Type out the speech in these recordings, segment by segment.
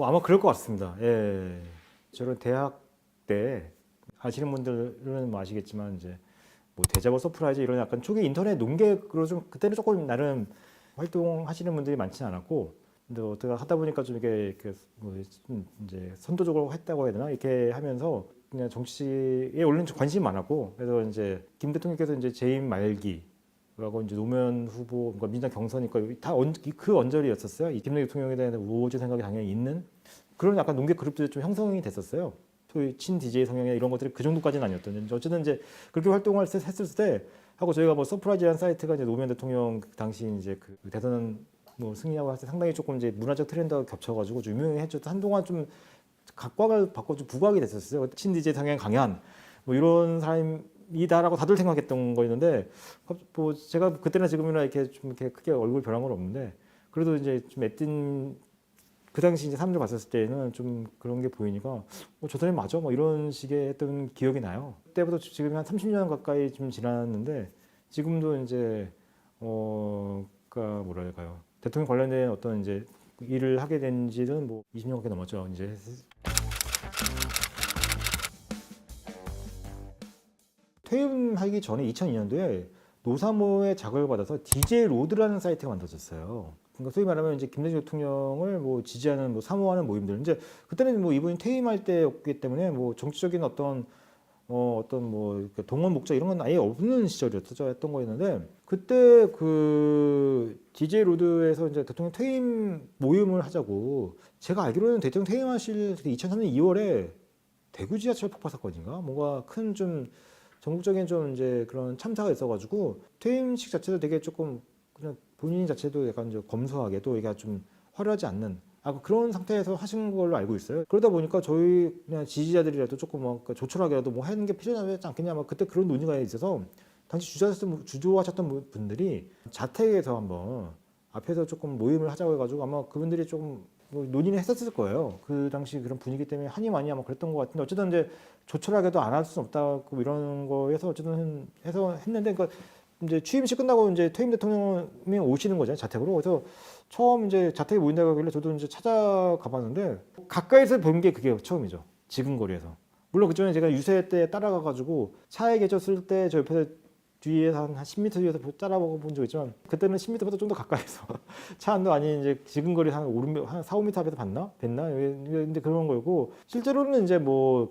뭐 아마 그럴 것 같습니다. 예. 저는 대학 때 아시는 분들은 뭐 아시겠지만 이제 뭐 데자보 서프라이즈 이런 약간 초기 인터넷 농객으로 좀 그때는 조금 나름 활동하시는 분들이 많지는 않았고 근데 어떻게 하다 보니까 좀 이렇게 뭐좀 이제 선도적으로 했다고 해야 되나 이렇게 하면서 그냥 정치에 원래는 좀 관심이 많았고 그래서 이제 김 대통령께서 이제 재임 말기하고 이제 노무현 후보 그러니까 민주당 경선이니까 다 그 언저리였었어요. 이 김대중 대통령에 대한 우호적 생각이 당연히 있는 그런 약간 농객 그룹들이 좀 형성이 됐었어요. 소위 친 DJ 성향이나 이런 것들이 그 정도까지는 아니었던. 어쨌든 이제 그렇게 활동을 했을 때 하고 저희가 뭐 서프라이즈라는 사이트가 이제 노무현 대통령 당시 이제 그 대선 뭐 승리하고 할 때 상당히 조금 이제 문화적 트렌드가 겹쳐가지고 좀 유명했죠. 한동안 좀 각광을 받고 좀 부각이 됐었어요. 친 DJ 성향 강한 뭐 이런 사람이다라고 다들 생각했던 거였는데 뭐 제가 그때나 지금이나 이렇게 좀 이렇게 크게 얼굴 변한 건 없는데 그래도 이제 좀 애띤 그 당시 이제 사람들 봤을 때는 좀 그런 게 보이니까 저 사람이 맞아? 뭐 이런 식의 했던 기억이 나요. 그때부터 지금 한 30년 가까이 좀 지났는데 지금도 이제 그러니까 뭐랄까요 대통령 관련된 어떤 이제 일을 하게 된 지는 뭐 20년 가까이 넘었죠. 이제 퇴임하기 전에 2002년도에 노사모의 자극을 받아서 DJ 로드라는 사이트가 만들어졌어요. 그러니까 소위 말하면 이제 김대중 대통령을 뭐 지지하는 뭐 사모하는 모임들. 이제 그때는 뭐 이분이 퇴임할 때였기 때문에 뭐 정치적인 어떤 뭐 동원 목적 이런 건 아예 없는 시절이었던 거였는데 그때 그 DJ 로드에서 이제 대통령 퇴임 모임을 하자고 제가 알기로는 대통령 퇴임하실 2003년 2월에 대구 지하철 폭파 사건인가 뭔가 큰 좀 전국적인 좀 이제 그런 참사가 있어가지고 퇴임식 자체도 되게 조금 그냥 본인 자체도 약간 좀 검소하게 또 이게 좀 화려하지 않는 그런 상태에서 하신 걸로 알고 있어요. 그러다 보니까 저희 그냥 지지자들이라도 조금 뭐 조촐하게라도 뭐 하는 게 필요하지 않겠냐 막 그때 그런 논의가 있어서 당시 주도하셨던 분들이 자택에서 한번 앞에서 조금 모임을 하자고 해가지고 아마 그분들이 조금 뭐 논의는 했었을 거예요. 그 당시 그런 분위기 때문에 하니 많이 아마 그랬던 것 같은데 어쨌든 이제 조촐하게도 안 할 수는 없다고 이런 거에서 어쨌든 해서 했는데 그러니까 이제 취임식 끝나고 이제 퇴임 대통령이 오시는 거잖아요 자택으로. 그래서 처음 이제 자택에 모인다고 하길래 저도 이제 찾아가 봤는데 가까이서 본 게 그게 처음이죠. 지근거리에서. 물론 그전에 제가 유세 때 따라가 가지고 차에 계셨을 때 저 옆에서 뒤에서 한 10m 뒤에서 따라보고 본 적 있지만 그때는 10m보다 좀 더 가까이서 차 안도 아닌 이제 지근거리 한 4, 5m 앞에서 뵀나? 근데 그런 거고 실제로는 이제 뭐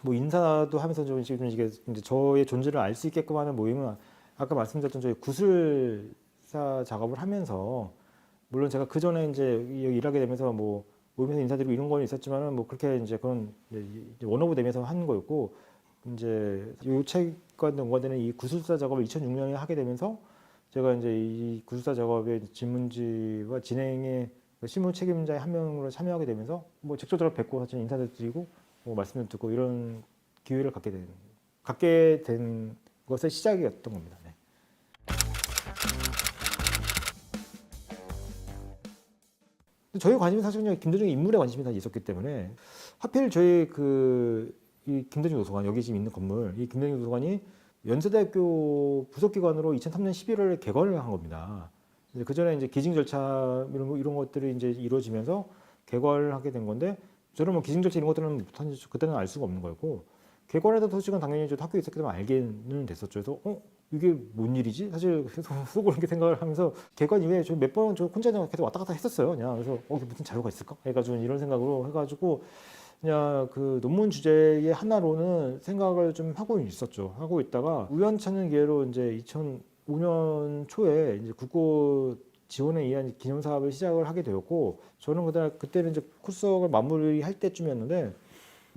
인사도 하면서 좀 이게 이제 저의 존재를 알 수 있게끔 하는 모임은 아까 말씀드렸던 저희 구술사 작업을 하면서 물론 제가 그 전에 이제 일하게 되면서 뭐 모임에서 인사드리고 이런 건 있었지만은 뭐 그렇게 이제 그런 이제 원오브 되면서 하는 거였고 이제 이 책과 연관되는 이 구술사 작업을 2006년에 하게 되면서 제가 이제 이 구술사 작업의 집문지와 진행의 실무 책임자의 한 명으로 참여하게 되면서 뭐 직접적으로 뵙고 사실 인사도 드리고 뭐 말씀을 듣고 이런 기회를 갖게 된 것의 시작이었던 겁니다. 네. 저희 관심이 사실 그냥 김대중 인물에 관심이 다 있었기 때문에 하필 저희 이 김대중 도서관 여기 지금 있는 건물 이 김대중 도서관이 연세대학교 부속기관으로 2003년 11월에 개관을 한 겁니다. 그 전에 이제 기증 절차 이런 것들이 이제 이루어지면서 개관을 하게 된 건데 저는 뭐 기증 절차 이런 것들은 그때는 알 수가 없는 거였고 개관했던 소식은 당연히 저도 학교에 있었기 때문에 알게는 됐었죠. 그래서 이게 뭔 일이지? 사실 속으로 이렇게 생각을 하면서 개관 이후에 저 몇 번 저 혼자 계속 왔다 갔다 했었어요. 그냥 그래서 이게 무슨 자료가 있을까? 해가지고 이런 생각으로 해가지고 그냥 그 논문 주제의 하나로는 생각을 좀 하고 있었죠. 하고 있다가 우연찮은 기회로 이제 2005년 초에 이제 국고 지원에 의한 기념 사업을 시작을 하게 되었고 저는 그때는 이제 코스석을 마무리할 때쯤이었는데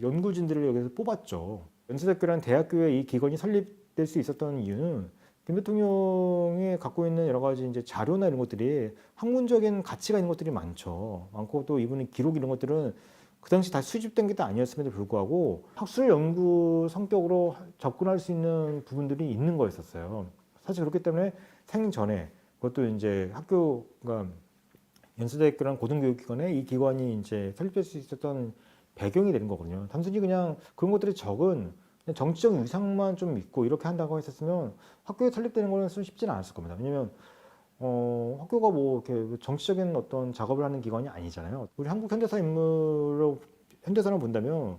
연구진들을 여기서 뽑았죠. 연세대학교라는 대학교에 이 기관이 설립될 수 있었던 이유는 김 대통령이 갖고 있는 여러 가지 이제 자료나 이런 것들이 학문적인 가치가 있는 것들이 많고 또 이분의 기록 이런 것들은 그 당시 다 수집된 게 아니었음에도 불구하고 학술 연구 성격으로 접근할 수 있는 부분들이 있는 거였었어요. 사실 그렇기 때문에 생전에 그것도 이제 그러니까 연세대학교라는 고등교육기관에 이 기관이 이제 설립될 수 있었던 배경이 되는 거거든요. 단순히 그냥 그런 것들이 적은 정치적 위상만 좀 있고 이렇게 한다고 했었으면 학교에 설립되는 거는 쉽지는 않았을 겁니다. 왜냐면 학교가 뭐 이렇게 정치적인 어떤 작업을 하는 기관이 아니잖아요. 우리 한국 현대사 인물로 현대사를 본다면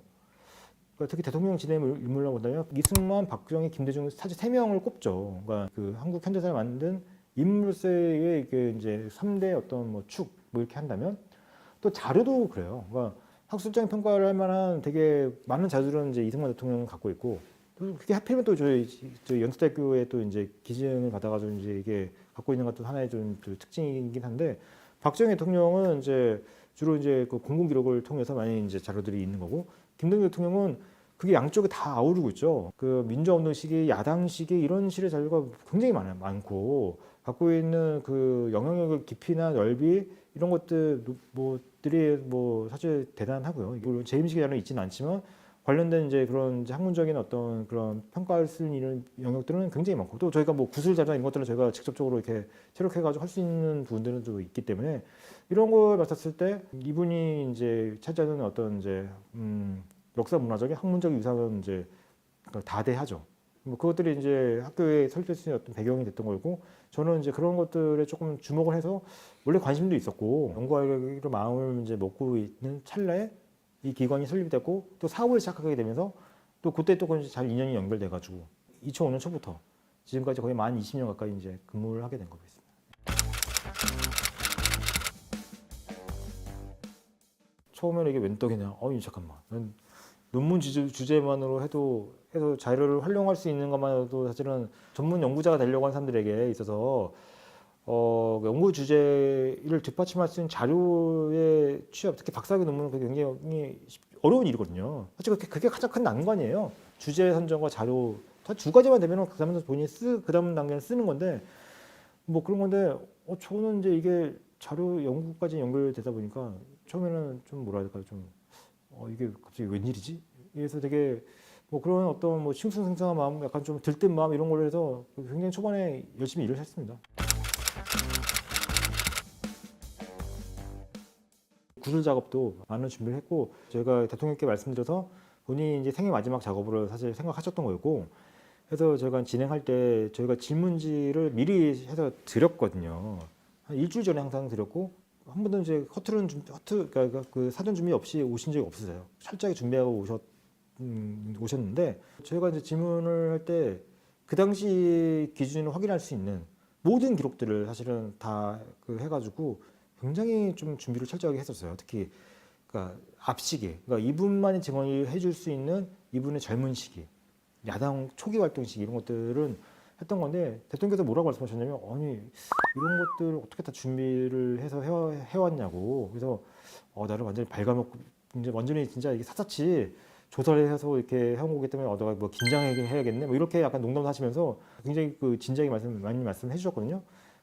그러니까 특히 대통령 진행 인물로 본다면 이승만, 박정희, 김대중 사실 세 명을 꼽죠. 그러니까 그 한국 현대사를 만든 인물로서의 그 이제 3대 어떤 뭐 축 뭐 이렇게 한다면 또 자료도 그래요. 그러니까 학술적인 평가를 할 만한 되게 많은 자료들은 이제 이승만 대통령은 갖고 있고 또 그게 하필이면 또 저희 연세대학교에 또 이제 기증을 받아가지고 이제 이게 갖고 있는 것도 하나의 좀 특징이긴 한데 박정희 대통령은 이제 주로 이제 그 공공 기록을 통해서 많이 이제 자료들이 있는 거고 김대중 대통령은 그게 양쪽에 다 아우르고 있죠. 그 민주화운동 시기, 야당 시기 이런 시의 자료가 굉장히 많고 갖고 있는 그 영향력의 깊이나 넓이 이런 것들 뭐들이 뭐 사실 대단하고요. 물론 재임식 자료는 있지는 않지만 관련된 이제 그런 이제 학문적인 어떤 그런 평가를 쓰는 이런 영역들은 굉장히 많고 또 저희가 뭐 구술 자료나 이런 것들은 저희가 직접적으로 이렇게 체력해가지고 할 수 있는 부분들은 또 있기 때문에 이런 걸 봤었을 때 이분이 이제 차지하는 어떤 이제 역사 문화적인 학문적 유산은 이제 다대하죠. 뭐 그것들이 이제 학교에 설립될 수 있는 어떤 배경이 됐던 거고 저는 이제 그런 것들에 조금 주목을 해서 원래 관심도 있었고 연구하기로 마음을 이제 먹고 있는 찰나에 이 기관이 설립됐고 또 사업을 시작하게 되면서 또 그때 또 잘 인연이 연결돼 가지고 2005년 초부터 지금까지 거의 만 20년 가까이 이제 근무를 하게 된 거겠습니다. 처음에는 이게 웬 떡이냐? 잠깐만. 논문 주제만으로 해서 자료를 활용할 수 있는 것만으로도 사실은 전문 연구자가 되려고 하는 사람들에게 있어서 연구 주제를 뒷받침할 수 있는 자료의 취업, 특히 박사학위 논문은 그게 굉장히 어려운 일이거든요. 사실 그게 가장 큰 난관이에요. 주제 선정과 자료 두 가지만 되면 그 다음에 본인이 그 다음 단계는 쓰는 건데 뭐 그런 건데 저는 이제 이게 자료 연구까지 연결되다 보니까 처음에는 좀 뭐라 할까 좀 이게 갑자기 웬일이지? 그래서 되게 뭐 그런 어떤 뭐 싱숭생숭한 마음, 약간 좀 들뜬 마음 이런 걸로 해서 굉장히 초반에 열심히 일을 했습니다. 구술 작업도 많은 준비를 했고 저희가 대통령께 말씀드려서 본인이 이제 생애 마지막 작업으로 사실 생각하셨던 거였고 그래서 저희가 진행할 때 저희가 질문지를 미리 해서 드렸거든요. 한 일주일 전에 항상 드렸고 한 번도 이제 그러니까 그 사전 준비 없이 오신 적이 없으세요. 철저하게 준비하고 오셨는데 저희가 이제 질문을 할 때 그 당시 기준으로 확인할 수 있는 모든 기록들을 사실은 다 해가지고 굉장히 좀 준비를 철저하게 했었어요. 특히 그러니까 앞시기, 그러니까 이분만이 증언을 해줄 수 있는 이분의 젊은 시기, 야당 초기 활동 시기 이런 것들은 했던 건데 대통령께서 뭐라고 말씀하셨냐면 아니 이런 것들을 어떻게 다 준비를 해서 해왔냐고 그래서 나를 완전히 발가먹고 이제 완전히 진짜 이게 삿사치 조사를 해서 이렇게 해온 거기 때문에 너가 뭐 긴장해야겠네 뭐 이렇게 약간 농담을 하시면서 굉장히 그 진지하게 많이 말씀해 주셨거든요.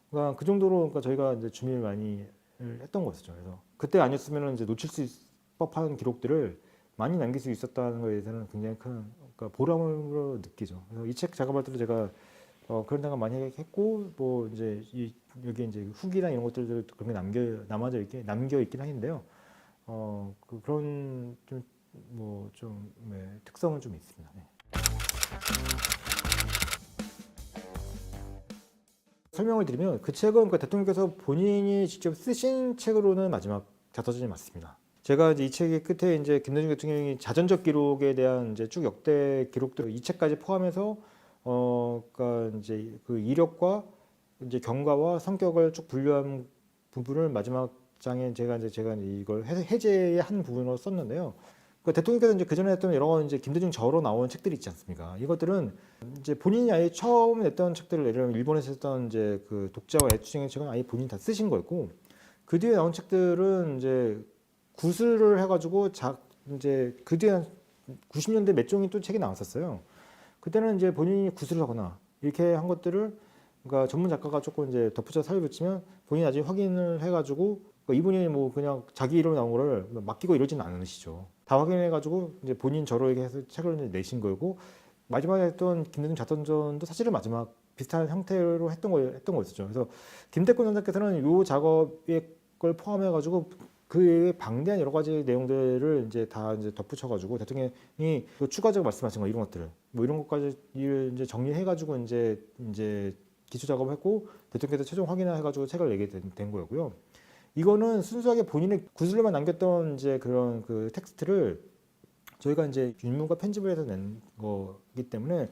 그러니까 그 정도로 그러니까 저희가 이제 준비를 많이 했던 거였죠. 그래서 그때 아니었으면 이제 놓칠 수 법한 기록들을 많이 남길 수 있었다는 거에 대해서는 굉장히 큰 그러니까 보람으로 느끼죠. 그래서 이 책 작업할 때도 제가 그런 생각 많이 했고 뭐 이제 여기 이제 후기나 이런 것들도 그런 게 남겨 있긴 하는데요. 그런 좀 뭐 좀 특성은 좀 있습니다. 네. 설명을 드리면 그 책은 그 대통령께서 본인이 직접 쓰신 책으로는 마지막 자서전이 맞습니다. 제가 이제 이 책의 끝에 이제 김대중 대통령이 자전적 기록에 대한 이제 쭉 역대 기록들 이 책까지 포함해서 그러니까 이제 그 이력과 이제 경과와 성격을 쭉 분류한 부분을 마지막 장에 제가 이걸 해제의 한 부분으로 썼는데요. 그 대통령께서 이제 그 전에 했던 여러 이제 김대중 저로 나온 책들이 있지 않습니까? 이것들은 이제 본인이 아예 처음 냈던 책들을 예를 들면 일본에서 했던 이제 그 독자와 애추쟁의 책은 아예 본인이 다 쓰신 거였고 그 뒤에 나온 책들은 이제 구술을 해가지고 이제 그 뒤에 한 90년대 몇 종이 또 책이 나왔었어요. 그때는 이제 본인이 구술을 하거나 이렇게 한 것들을 그러니까 전문 작가가 조금 이제 덧붙여 살려붙이면 본인이 나중에 확인을 해가지고 그러니까 이분이 뭐 그냥 자기 이름 나온 거를 맡기고 이러지는 않으시죠. 다 확인해가지고 이제 본인 저로 해서 책을 이제 내신 거고 마지막에 했던 김대중 자서전도 사실은 마지막 비슷한 형태로 했던 거였죠. 그래서 김대권 원장께서는 이 작업에 걸 포함해가지고 그 외에 방대한 여러 가지 내용들을 이제 다 이제 덧붙여가지고 대통령이 추가적으로 말씀하신 거 이런 것들을 뭐 이런 것까지 이제 정리해가지고 이제 기초 작업을 했고 대통령께서 최종 확인을 해가지고 책을 내게 된 거였고요. 이거는 순수하게 본인의 구술로만 남겼던 이제 그런 그 텍스트를 저희가 이제 윤문과 편집을 해서 낸 거기 때문에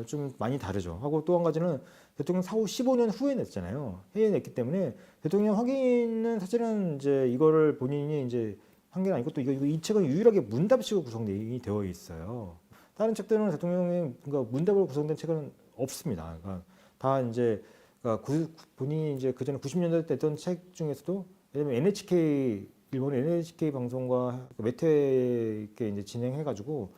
좀 많이 다르죠. 하고 또 한 가지는 대통령 사후 15년 후에 냈잖아요. 해에 냈기 때문에 대통령 확인은 사실은 이제 이거를 본인이 이제 한 게 아니고 또 이 책은 유일하게 문답식으로 구성되어 있어요. 다른 책들은 대통령의 그러니까 문답으로 구성된 책은 없습니다. 그러니까 다 이제 그러니까 본인이 이제 그 전에 90년대 냈던 책 중에서도 예를 들면 NHK 일본 NHK 방송과 매퇴 이렇게 이제 진행해가지고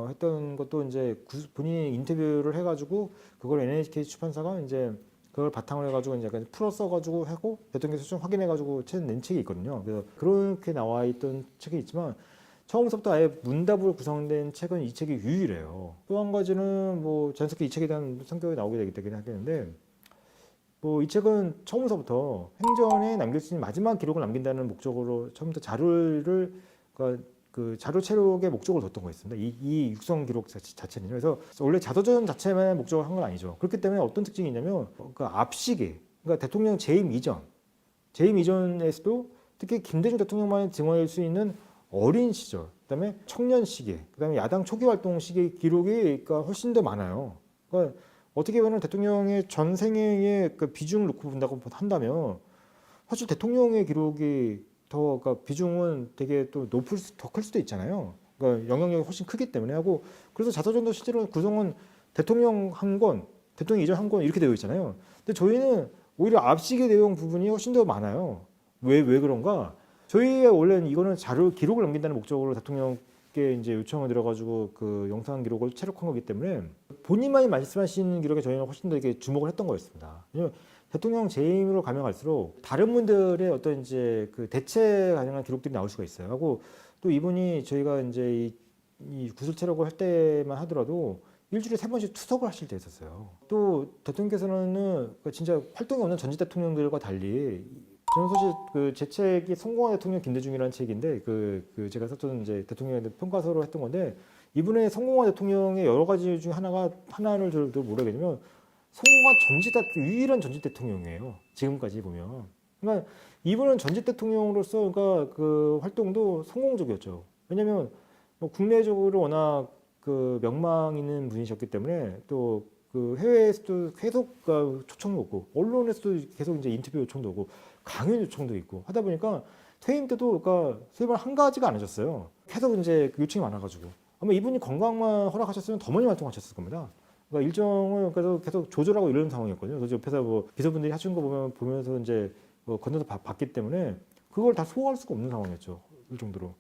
했던 것도 이제 본인이 인터뷰를 해가지고 그걸 NHK 출판사가 이제 그걸 바탕으로 해가지고 이제 약간 풀어 써가지고 하고 대통령께서 좀 확인해가지고 낸 책이 있거든요. 그래서 그렇게 나와 있던 책이 있지만 처음부터 아예 문답으로 구성된 책은 이 책이 유일해요. 또 한 가지는 뭐 자연스럽게 이 책에 대한 성격이 나오게 되긴 하겠는데 뭐 이 책은 처음부터 행전에 남길 수 있는 마지막 기록을 남긴다는 목적으로 처음부터 자료를 그러니까 그 자료 체록의 목적을 뒀던 거였습니다. 이 육성 기록 자체는 그래서 원래 자서전 자체만 목적을 한 건 아니죠. 그렇기 때문에 어떤 특징이 있냐면 그 앞시기 그러니까 대통령 재임 이전에서도 특히 김대중 대통령만이 증언할 수 있는 어린 시절, 그다음에 청년 시기, 그다음에 야당 초기 활동 시기 기록이 그러니까 훨씬 더 많아요. 그러니까 어떻게 보면 대통령의 전 생애의 그 비중을 놓고 본다고 한다면 사실 대통령의 기록이 더 그러니까 비중은 되게 또 더 클 수도 있잖아요. 그러니까 영향력이 훨씬 크기 때문에 하고 그래서 자서전도 실제로 구성은 대통령 한 권, 대통령 이전 한 권 이렇게 되어 있잖아요. 근데 저희는 오히려 앞시기 내용 부분이 훨씬 더 많아요. 왜 그런가? 저희의 원래는 이거는 자료 기록을 남긴다는 목적으로 대통령께 이제 요청을 드려가지고 그 영상 기록을 체록한 거기 때문에 본인만이 말씀하시는 기록에 저희는 훨씬 더 이렇게 주목을 했던 거였습니다. 왜냐면 대통령 재임으로 가면 갈수록 다른 분들의 어떤 이제 그 대체 가능한 기록들이 나올 수가 있어요. 하고 또 이분이 저희가 이제 이 구술 체록을 할 때만 하더라도 일주일에 3번씩 투석을 하실 때 있었어요. 또 대통령께서는 진짜 활동이 없는 전직 대통령들과 달리 저는 사실 그 제 책이 성공한 대통령 김대중이라는 책인데 그 제가 썼던 이제 대통령에 대한 평가서로 했던 건데 이분의 성공한 대통령의 여러 가지 중 하나를 저도 모르겠냐면 성공한 유일한 전직 대통령이에요. 지금까지 보면. 그러니까 이분은 전직 대통령으로서 그러니까 그 활동도 성공적이었죠. 왜냐하면 뭐 국내적으로 워낙 그 명망 있는 분이셨기 때문에 또 그 해외에서도 계속 초청도 오고 언론에서도 계속 이제 인터뷰 요청도 오고 강연 요청도 있고 하다 보니까 퇴임 때도 그러니까 소위 말하면 한 가지가 아니셨어요. 계속 이제 그 요청이 많아가지고 아마 이분이 건강만 허락하셨으면 더 많이 활동하셨을 겁니다. 그러니까 일정을 그래서 계속 조절하고 이런 상황이었거든요. 그래서 옆에서 뭐 비서분들이 하시는 거 보면서 이제 뭐 건너서 봤기 때문에 그걸 다 소화할 수가 없는 상황이었죠. 이 정도로.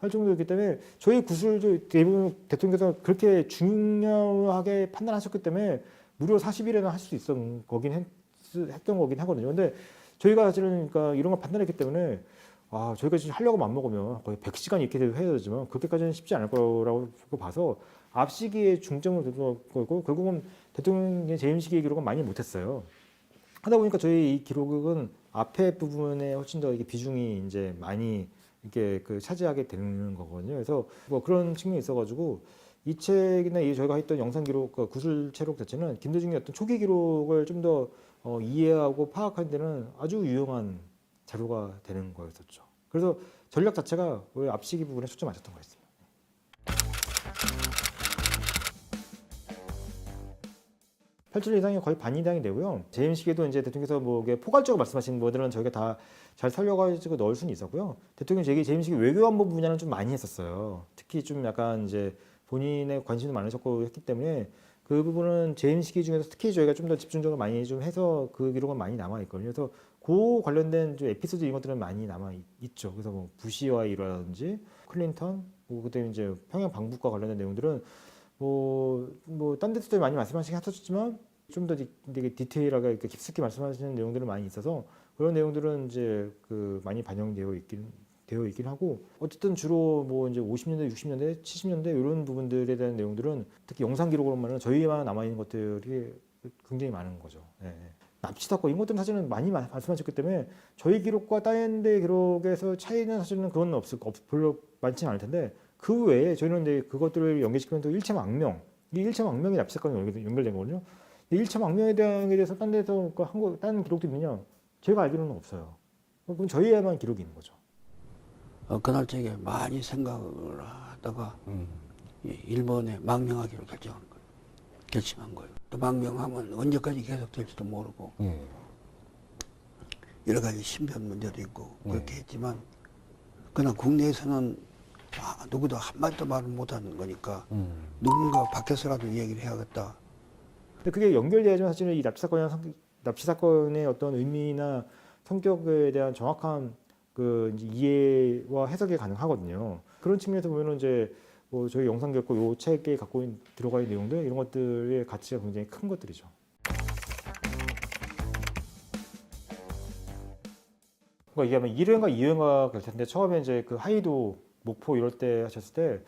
할 정도였기 때문에 저희 구술도 대부분 대통령께서 그렇게 중요하게 판단하셨기 때문에 무려 40일에나 할 수 있었던 거긴 했던 거긴 하거든요. 근데 저희가 사실은 그러니까 이런 걸 판단했기 때문에 저희가 지금 하려고 맘먹으면 거의 100시간 이렇게 해야 되지만 그렇게까지는 쉽지 않을 거라고 봐서 앞 시기에 중점을 둔 거고 결국은 대통령의 재임 시기의 기록은 많이 못했어요. 하다 보니까 저희 이 기록은 앞에 부분에 훨씬 더 이게 비중이 이제 많이 이렇게 그 차지하게 되는 거거든요. 그래서 뭐 그런 측면이 있어가지고 이 책이나 이 저희가 했던 영상 기록, 구술 체록 자체는 김대중의 어떤 초기 기록을 좀 더 이해하고 파악하는 데는 아주 유용한 자료가 되는 거였었죠. 그래서 전략 자체가 왜 앞시기 부분에 초점 맞췄던 거였습니다. 8절 이상이 거의 반 이상이 되고요. 재임 시기도 이제 대통령께서 뭐 포괄적으로 말씀하신 것들은 저희가 다 잘 살려가지고 넣을 수는 있었고요. 대통령 재임 시기 외교안보 분야는 좀 많이 했었어요. 특히 좀 약간 이제 본인의 관심도 많으셨고 했기 때문에 그 부분은 재임 시기 중에서 특히 저희가 좀 더 집중적으로 많이 좀 해서 그 기록은 많이 남아 있거든요. 그래서 그 관련된 좀 에피소드 이런 것들은 많이 남아 있죠. 그래서 뭐 부시와 일화라든지 클린턴, 뭐 그때 이제 평양 방북과 관련된 내용들은 뭐 딴 데서도 많이 말씀하시긴 하셨지만 좀 더 되게 디테일하게 이렇게 깊숙이 말씀하시는 내용들은 많이 있어서 그런 내용들은 이제 그 많이 반영되어 있긴 하고 어쨌든 주로 뭐 이제 50년대, 60년대, 70년대 이런 부분들에 대한 내용들은 특히 영상 기록으로만은 저희만 남아 있는 것들이 굉장히 많은 거죠. 네. 납치사건 이런 것들은 사실은 많이 말씀하셨기 때문에 저희 기록과 다른 데 기록에서 차이는 사실은 그건 별로 많지는 않을 텐데 그 외에 저희는 이제 그것들을 연계시키면 또 일체망명, 이 일체망명이 납치사건이 연결된 거거든요. 1차 망명에 대해서 딴 데서 그 한국 딴 기록도 있느냐? 제가 알기로는 없어요. 그건 저희에만 기록이 있는 거죠. 그날 저게 많이 생각을 하다가 일본에 망명하기로 결심한 거예요. 또 망명하면 언제까지 계속될지도 모르고 여러 가지 신변 문제도 있고 그렇게 했지만 그러나 국내에서는 누구도 한마디도 말을 못하는 거니까 누군가 밖에서라도 얘기를 해야겠다. 근데 그게 연결돼야지만 사실은 이 납치 사건의 어떤 의미나 성격에 대한 정확한 그 이제 이해와 해석이 가능하거든요. 그런 측면에서 보면은 이제 뭐 저희 영상 겪고 요 책에 들어가 있는 내용들 이런 것들의 가치가 굉장히 큰 것들이죠. 그러니까 이게 아마 1회인가 2회인가 될 텐데 처음에 이제 그 하이도 목포 이럴 때 하셨을 때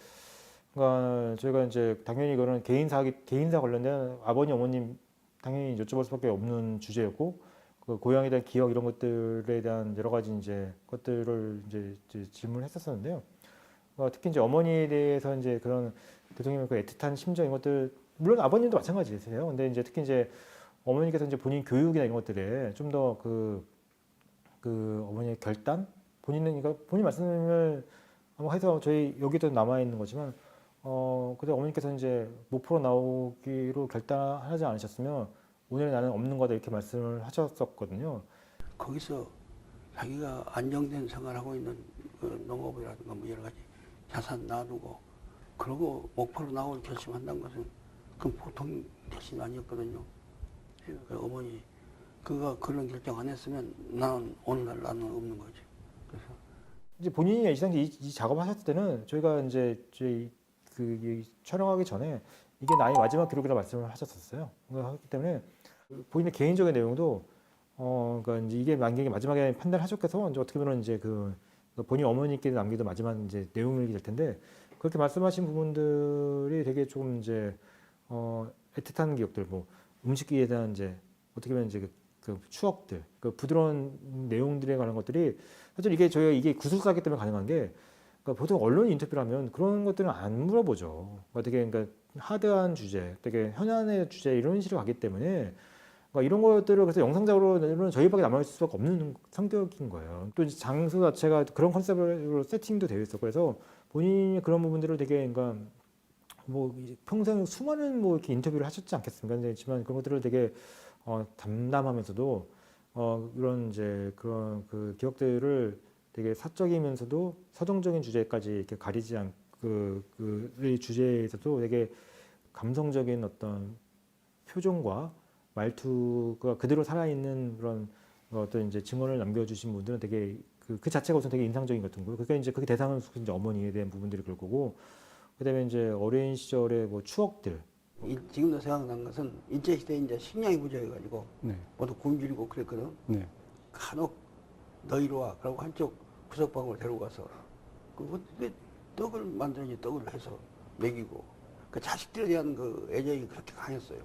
그러니까 저희가 이제 당연히 이거는 개인사 관련된 아버님 어머님 당연히 여쭤볼 수밖에 없는 주제였고 그 고향에 대한 기억 이런 것들에 대한 여러 가지 이제 것들을 이제 질문을 했었었는데요. 특히 이제 어머니에 대해서 이제 그런 대통령의 그 애틋한 심정 이런 것들 물론 아버님도 마찬가지세요. 근데 이제 특히 이제 어머니께서 이제 본인 교육이나 이런 것들에 좀 더 그 어머니의 결단 본인은 그러니까 본인 말씀을 한번 해서 저희 여기도 남아 있는 거지만 그때 어머니께서 이제 목포로 나오기로 결단하지 않으셨으면 오늘 나는 없는 거다 이렇게 말씀을 하셨었거든요. 거기서 자기가 안정된 생활하고 있는 그 농업이라든가 뭐 여러 가지 자산 놔두고 그러고 목포로 나올 결심한다는 것은 그건 보통 결심이 아니었거든요. 그 어머니 그가 그런 결정 안 했으면 나는 오늘날 나는 없는 거지. 그래서 이제 본인이 이 작업하셨을 때는 저희가 이제 저희 이 촬영하기 전에 이게 나의 마지막 기록이라 말씀을 하셨었어요. 그렇기 때문에 본인의 개인적인 내용도 그러니까 이제 이게 만약에 마지막에 판단하셨겠서 이제 어떻게 보면 이제 그 본인 어머니께 남기던 마지막 이제 내용이 될 텐데 그렇게 말씀하신 부분들이 되게 좀 이제 애틋한 기억들, 뭐 음식기에 대한 이제 어떻게 보면 이제 그 추억들, 그 부드러운 내용들에 관한 것들이 사실 저희가 이게 구술사기 때문에 가능한 게 그러니까 보통 언론 인터뷰를 하면 그런 것들은 안 물어보죠. 그러니까 하드한 주제, 되게 현안의 주제 이런 식으로 가기 때문에 그러니까 이런 것들을 그래서 영상적으로는 저희밖에 남아있을 수밖에 없는 성격인 거예요. 또 이제 장소 자체가 그런 컨셉으로 세팅도 되어 있었고 그래서 본인이 그런 부분들을 되게 그러니까 뭐 평생 수많은 뭐 이렇게 인터뷰를 하셨지 않겠습니까? 그렇지만 그런 것들을 되게 담담하면서도 이런 이제 그런 그 기억들을 되게 사적이면서도 서정적인 주제까지 이렇게 가리지 않 그 주제에서도 되게 감성적인 어떤 표정과 말투가 그대로 살아있는 그런 어떤 이제 증언을 남겨주신 분들은 되게 그 자체가 우선 되게 인상적인 것 같은 거예요. 그게 이제 그게 대상은 이제 어머니에 대한 부분들이 그럴 거고, 그다음에 이제 어린 시절의 뭐 추억들. 지금도 생각난 것은 일제시대에 이제 식량이 부족해가지고 모두 굶주리고 그랬거든. 간혹 너 이리 와 그러고 한쪽 구석방으로 데려가서 그 떡을 만들어지 떡을 해서 먹이고 그 자식들에 대한 그 애정이 그렇게 강했어요.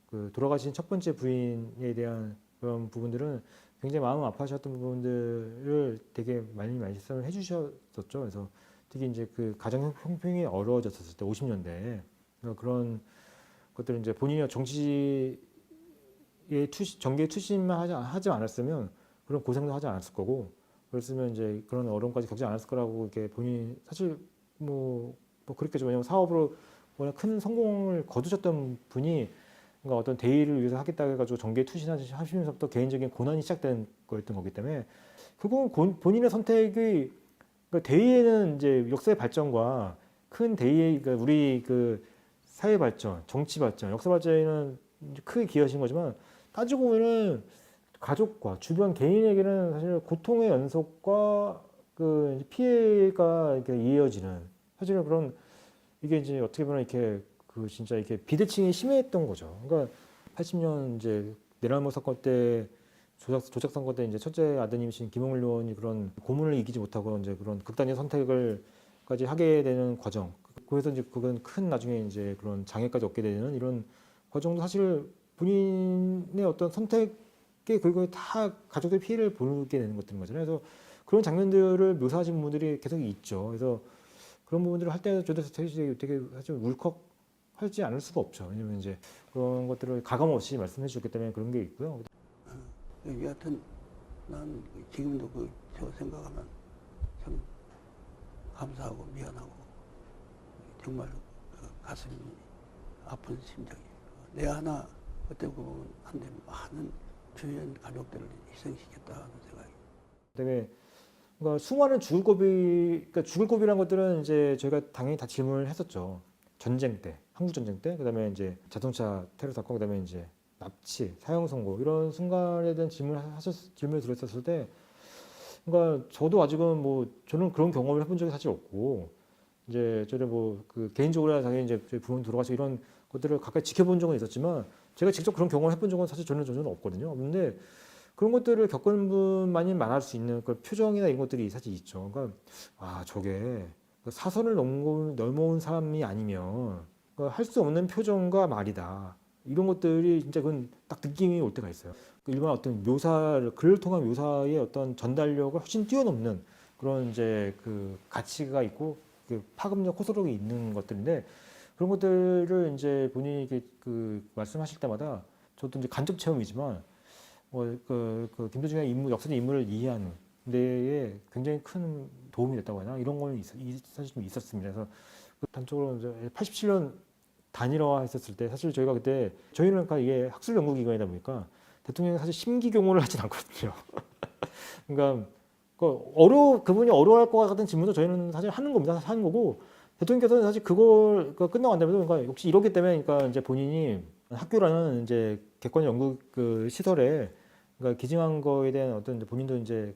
그 돌아가신 첫 번째 부인에 대한 그런 부분들은 굉장히 마음 아파하셨던 부분들을 되게 많이 말씀을 해주셨었죠. 그래서 특히 이제 그 가정 형편이 어려워졌었을 때 50년대에 그런 것들을 이제 본인이 정치에 정계에 투신만 하지 않았으면 그런 고생도 하지 않았을 거고, 그랬으면 이제 그런 어려움까지 겪지 않았을 거라고 이렇게 본인이 사실 뭐 그렇겠죠. 왜냐면 사업으로 워낙 큰 성공을 거두셨던 분이 그러니까 어떤 대의를 위해서 하겠다 해가지고 정계에 투신하시면서부터 개인적인 고난이 시작된 거였던 거기 때문에 그건 본인의 선택이 그러니까 대의에는 이제 역사의 발전과 큰 대의, 그러니까 우리 그 사회 발전, 정치 발전, 역사 발전에는 크게 기여하신 거지만 따지고 보면은 가족과 주변 개인에게는 사실 고통의 연속과 그 피해가 이렇게 이어지는 사실은 그런 이게 이제 어떻게 보면 이렇게 그 진짜 이렇게 비대칭이 심했던 거죠. 그러니까 80년 이제 내란모 사건 때 조작 선거 때 이제 첫째 아드님이신 김홍일 의원이 그런 고문을 이기지 못하고 이제 그런 극단의 선택을까지 하게 되는 과정. 그래서 이제 그건 큰 나중에 이제 그런 장애까지 얻게 되는 이런 과정도 사실 본인의 어떤 선택에 결국에 다 가족들 피해를 보게 되는 것들인 거잖아요. 그래서 그런 장면들을 묘사하신 분들이 계속 있죠. 그래서 그런 부분들을 할 때도 저도 되게 사실 울컥 하지 않을 수가 없죠. 왜냐면 이제 그런 것들을 가감없이 말씀해 주셨기 때문에 그런 게 있고요. 여하튼 난 지금도 저 생각하면 참 감사하고 미안하고 정말 가슴이 아픈 심정이에요. 내 하나 어떻게 보면 한데 많은 주변 가족들을 희생시켰다 하는 생각이. 그다음에 그러니까 수많은 그러니까 죽을 고비란 것들은 이제 저희가 당연히 다 질문을 했었죠. 전쟁 때, 한국 전쟁 때, 그다음에 이제 자동차 테러 사건, 그다음에 이제 납치, 사형 선고 이런 순간에 대한 질문을 드렸었을 때, 그러니까 저도 아직은 뭐 저는 그런 경험을 해본 적이 사실 없고, 이제 저는 뭐 그 개인적으로 당연히 이제 저희 부모님 돌아가시고 이런 것들을 가까이 지켜본 적은 있었지만, 제가 직접 그런 경험을 해본 적은 사실 저는 없거든요. 없는데 그런 것들을 겪은 분만이 말할 수 있는 그 표정이나 이런 것들이 사실 있죠. 그러니까 아 저게 사선을 넘어온 사람이 아니면 할 수 없는 표정과 말이다. 이런 것들이 진짜 그건 딱 느낌이 올 때가 있어요. 그 일반 어떤 글을 통한 묘사의 어떤 전달력을 훨씬 뛰어넘는 그런 이제 그 가치가 있고 그 파급력, 호소력이 있는 것들인데 그런 것들을 이제 본인이 그 말씀하실 때마다 저도 이제 간접 체험이지만 그 김대중의 역사적 인물을 이해하는 데에 굉장히 큰 도움이 됐다고 하나 이런 건 사실 좀 있었습니다. 그래서 단적으로 이제 87년 단일화했었을 때 사실 저희가 그때 저희는 그러니까 이게 학술 연구기관이다 보니까 대통령이 사실 심기경호를 하진 않거든요. 그러니까 그분이 어려워할 것 같은 질문도 저희는 사실 하는 겁니다. 사실 하는 거고 대통령께서는 사실 그걸 끝나고 난 다음에도 그러니까 역시 이렇기 때문에 그러니까 이제 본인이 학교라는 이제 객관 연구 그 시설에 그러니까 기증한 거에 대한 어떤 이제 본인도 이제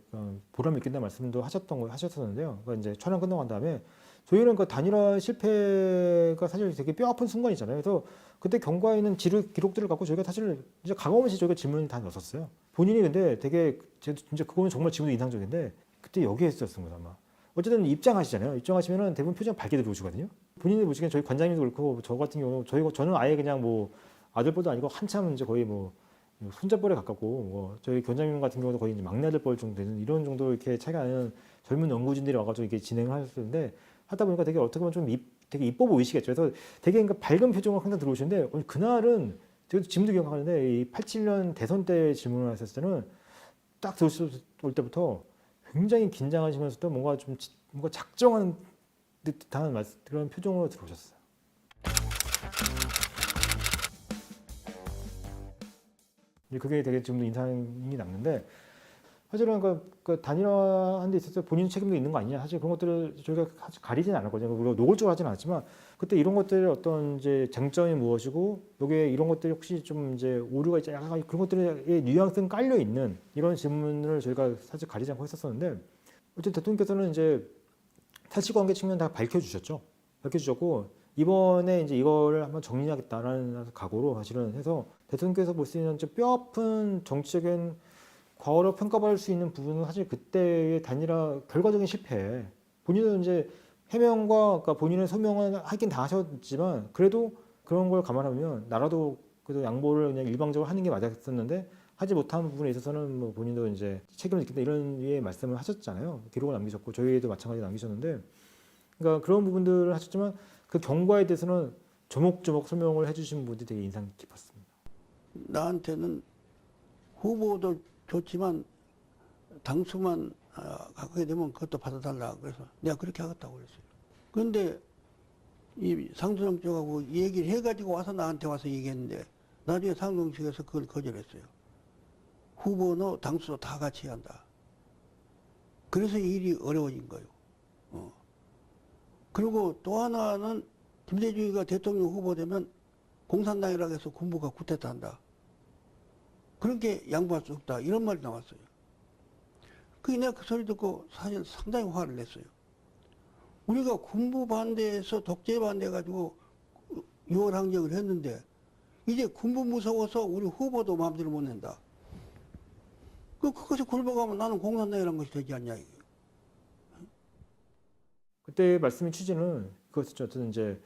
보람을 느낀다는 말씀도 하셨었는데요. 그러니까 이제 촬영 끝나고 난 다음에 저희는 그 단일화 실패가 사실 되게 뼈아픈 순간이잖아요. 그래서 그때 경과에 있는 기록들을 갖고 저희가 사실 이제 가감없이 저희가 질문을 다 넣었었어요. 본인이 근데 되게 진짜 그거는 정말 질문이 인상적인데 그때 여기에 있었던 거죠 아마. 어쨌든 입장하시잖아요. 입장하시면은 대부분 표정 밝게 들어오시거든요. 본인이 보시기엔 저희 관장님도 그렇고 저 같은 경우 저는 아예 그냥 뭐 아들뻘도 아니고 한참 이제 거의 뭐 손자뻘에 가깝고 뭐 저희 교장님 같은 경우도 거의 이제 막내 아들뻘 정도 되는 이런 정도 이렇게 차이가 나는 젊은 연구진들이 와가지고 이렇게 진행을 하셨는데 하다 보니까 되게 어떻게 보면 좀 되게 이뻐 보이시겠죠. 그래서 되게 그러니까 밝은 표정으로 항상 들어오시는데 그날은 제가 지금도 기억하는데 이 87년 대선 때 질문을 하셨을 때는 딱 들어올 때부터 굉장히 긴장하시면서도 뭔가 작정한 듯한 그런 표정으로 들어오셨어요. 그게 되게 지금도 인상이 남는데 사실은 그 단일화한 데 있어서 본인 책임도 있는 거 아니냐 사실 그런 것들을 저희가 가리진 않았거든요. 우리가 노골적으로 하진 않았지만 그때 이런 것들의 어떤 이제 쟁점이 무엇이고 여기에 이런 것들이 혹시 좀 이제 오류가 있지 약간 그런 것들의 뉘앙스는 깔려 있는 이런 질문을 저희가 사실 가리지 않고 했었었는데 어쨌든 대통령께서는 이제 사실관계 측면 다 밝혀주셨죠. 밝혀주셨고 이번에 이제 이거를 한번 정리하겠다라는 각오로 사실은 해서 대통령께서 볼 수 있는 뼈아픈 정치적인 과거로 평가받을 수 있는 부분은 사실 그때의 단일화 결과적인 실패. 본인은 이제 해명과 그러니까 본인의 소명은 하긴 다 하셨지만 그래도 그런 걸 감안하면 나라도 그래도 양보를 그냥 일방적으로 하는 게 맞았었는데 하지 못한 부분에 있어서는 뭐 본인도 이제 책임을 느낀다 이런 류의 말씀을 하셨잖아요. 기록을 남기셨고 저희에도 마찬가지로 남기셨는데 그러니까 그런 부분들을 하셨지만 그 경과에 대해서는 조목조목 설명을 해주신 분들이 되게 인상 깊었습니다. 나한테는 후보도 좋지만 당수만 갖게 되면 그것도 받아달라. 그래서 내가 그렇게 하겠다고 그랬어요. 그런데 이 상수정 쪽하고 얘기를 해가지고 와서 나한테 와서 얘기했는데 나중에 상수정 측에서 그걸 거절했어요. 후보는 당수도 다 같이 해야 한다. 그래서 일이 어려워진 거예요. 그리고 또 하나는 김대중이가 대통령 후보 되면 공산당이라고 해서 군부가 쿠데타한다. 그렇게 양보할 수 없다. 이런 말이 나왔어요. 그게 내가 그 소리 듣고 사실 상당히 화를 냈어요. 우리가 군부 반대해서 독재 반대해가지고 6월 항쟁을 했는데 이제 군부 무서워서 우리 후보도 마음대로 못 낸다. 그것이 굴복하면 나는 공산당이라는 것이 되지 않냐. 이게. 그때 말씀의 취지는 그것이죠. 어쨌든 이제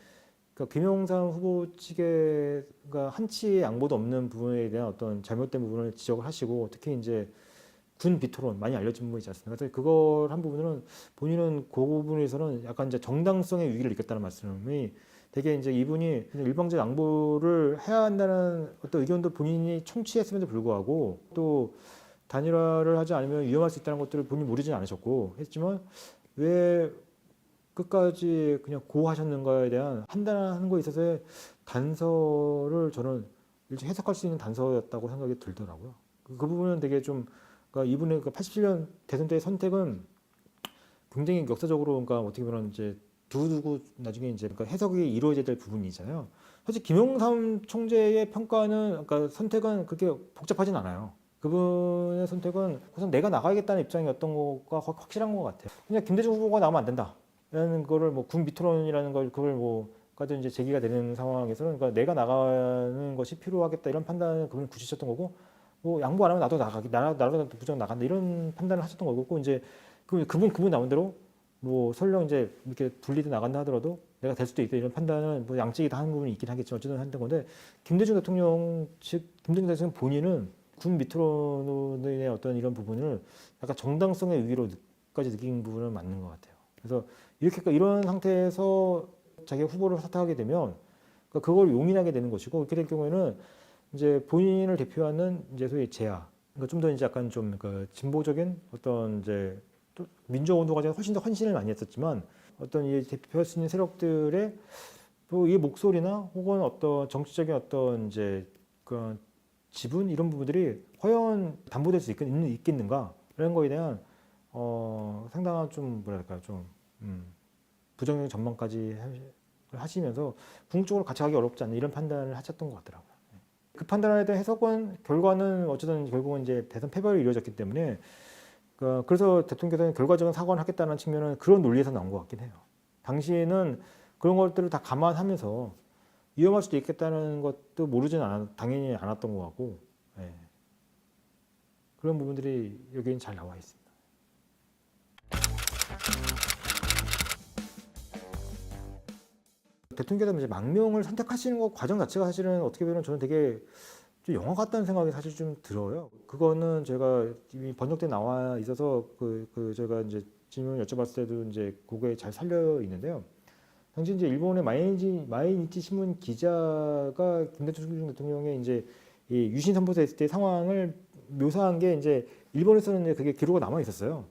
그러니까 김영삼 후보 측에가 한치의 양보도 없는 부분에 대한 어떤 잘못된 부분을 지적을 하시고 특히 이제 군 비토론 많이 알려진 부분이지 않습니까? 그래서 그걸 한 부분은 본인은 그 부분에서는 약간 이제 정당성의 위기를 느꼈다는 말씀이 되게 이제 이분이 그냥 일방적 양보를 해야 한다는 어떤 의견도 본인이 청취했음에도 불구하고 또 단일화를 하지 않으면 위험할 수 있다는 것들을 본인이 모르지는 않으셨고 했지만 왜 끝까지 그냥 고하셨는가에 대한 판단하는 거에 있어서의 단서를 저는 일찍 해석할 수 있는 단서였다고 생각이 들더라고요. 그 부분은 되게 좀 그러니까 이분의 그 87년 대선 때의 선택은 굉장히 역사적으로 그러니까 어떻게 보면 이제 두고두고 나중에 이제 그러니까 해석이 이루어져야 될 부분이잖아요. 사실 김영삼 총재의 평가는 그러니까 선택은 그렇게 복잡하진 않아요. 그분의 선택은 우선 내가 나가야겠다는 입장이었던 거가 확실한 것 같아요. 그냥 김대중 후보가 나오면 안 된다라는 거를 뭐 군 비토론이라는 걸 그걸 뭐까지 이제 제기가 되는 상황에서는 그러니까 내가 나가는 것이 필요하겠다 이런 판단을 그분은 굳이셨던 거고 뭐 양보 안 하면 나도 나라도 무조건 나간다 이런 판단을 하셨던 거고 이제 그분 나온 대로 뭐 설령 이제 이렇게 분리돼 나간다 하더라도 내가 될 수도 있다 이런 판단은 뭐 양측이 다 하는 부분이 있긴 하겠지만 어쨌든 한다는 건데 김대중 대통령 즉 김대중 대통령 본인은 군 미트론의 어떤 이런 부분을 약간 정당성의 위기로까지 느낀 부분은 맞는 것 같아요. 그래서 이렇게 이런 상태에서 자기가 후보를 사퇴하게 되면 그러니까 그걸 용인하게 되는 것이고 이렇게 될 경우에는 이제 본인을 대표하는 이제 소위 재야 그러니까 좀 더 이제 약간 좀 그 진보적인 어떤 이제 또 민주화 운동까지 훨씬 더 헌신을 많이 했었지만 어떤 이 대표할 수 있는 세력들의 뭐 이 목소리나 혹은 어떤 정치적인 어떤 이제 그런 지분 이런 부분들이 과연 담보될 수 있겠는가 이런 거에 대한 상당한 좀 뭐랄까 좀 부정적인 전망까지 하시면서 궁극적으로 같이 가기 어렵지 않나 이런 판단을 하셨던 것 같더라고요. 그 판단에 대한 해석은 결과는 어쨌든 결국은 이제 대선 패배로 이루어졌기 때문에 그래서 대통령께서는 결과적인 사과를 하겠다는 측면은 그런 논리에서 나온 것 같긴 해요. 당시에는 그런 것들을 다 감안하면서 위험할 수도 있겠다는 것도 당연히 않았던 것 같고 예. 그런 부분들이 여기는 잘 나와 있습니다. 대통령께서 이제 망명을 선택하시는 것 과정 자체가 사실은 어떻게 보면 저는 되게 좀 영화 같다는 생각이 사실 좀 들어요. 그거는 제가 이미 번역돼 나와 있어서 제가 이제 질문을 여쭤봤을 때도 이제 그거에 잘 살려 있는데요. 당시 이제 일본의 마이니치 신문 기자가 김대중 대통령의 이제 이 유신 선포서 했을 때 상황을 묘사한 게 이제 일본에서는 이제 그게 기록가 남아 있었어요.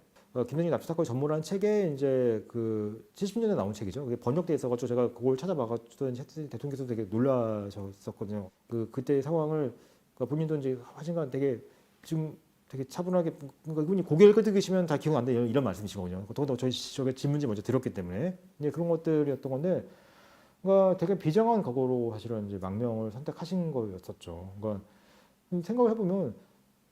김대중 납치 사건을 전모라는 책에 이제 그 70년대 나온 책이죠. 그게 번역돼 있어가지고 제가 그걸 찾아봐가지고 대통령께서 되게 놀라셨었거든요. 그때 상황을 본인도 이제 하신가 되게 지금 되게 차분하게 그러니까 이분이 고개를 끄덕이시면 다 기억 안 돼 이런 말씀이시거든요. 더군다나 저게 질문지 먼저 들었기 때문에 이제 그런 것들이었던 건데, 그러니까 되게 비장한 각오로 사실은 이제 망명을 선택하신 거였었죠. 그러니까 생각을 해보면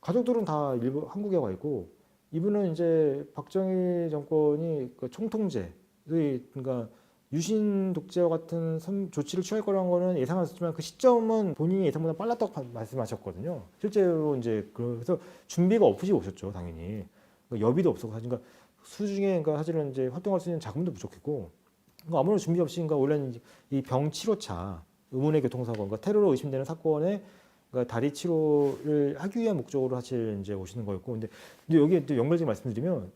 가족들은 다 한국에 와 있고 이분은 이제 박정희 정권이 총통제, 그러니까 유신 독재와 같은 조치를 취할 거라는 거는 예상했었지만 그 시점은 본인이 예상보다 빨랐다고 말씀하셨거든요. 실제로 이제 그래서 준비가 없이 오셨죠, 당연히. 그러니까 여비도 없었고, 그러니까 수중에 그러니까 사실은 이제 활동할 수 있는 자금도 부족했고, 그러니까 아무런 준비 없이 그러니까 원래는 이 병 치료차, 의문의 교통사고, 그러니까 테러로 의심되는 사건에 그러니까 다리 치료를 하기 위한 목적으로 사실 이제 오시는 거였고, 근데 여기에 또 연결적인 말씀드리면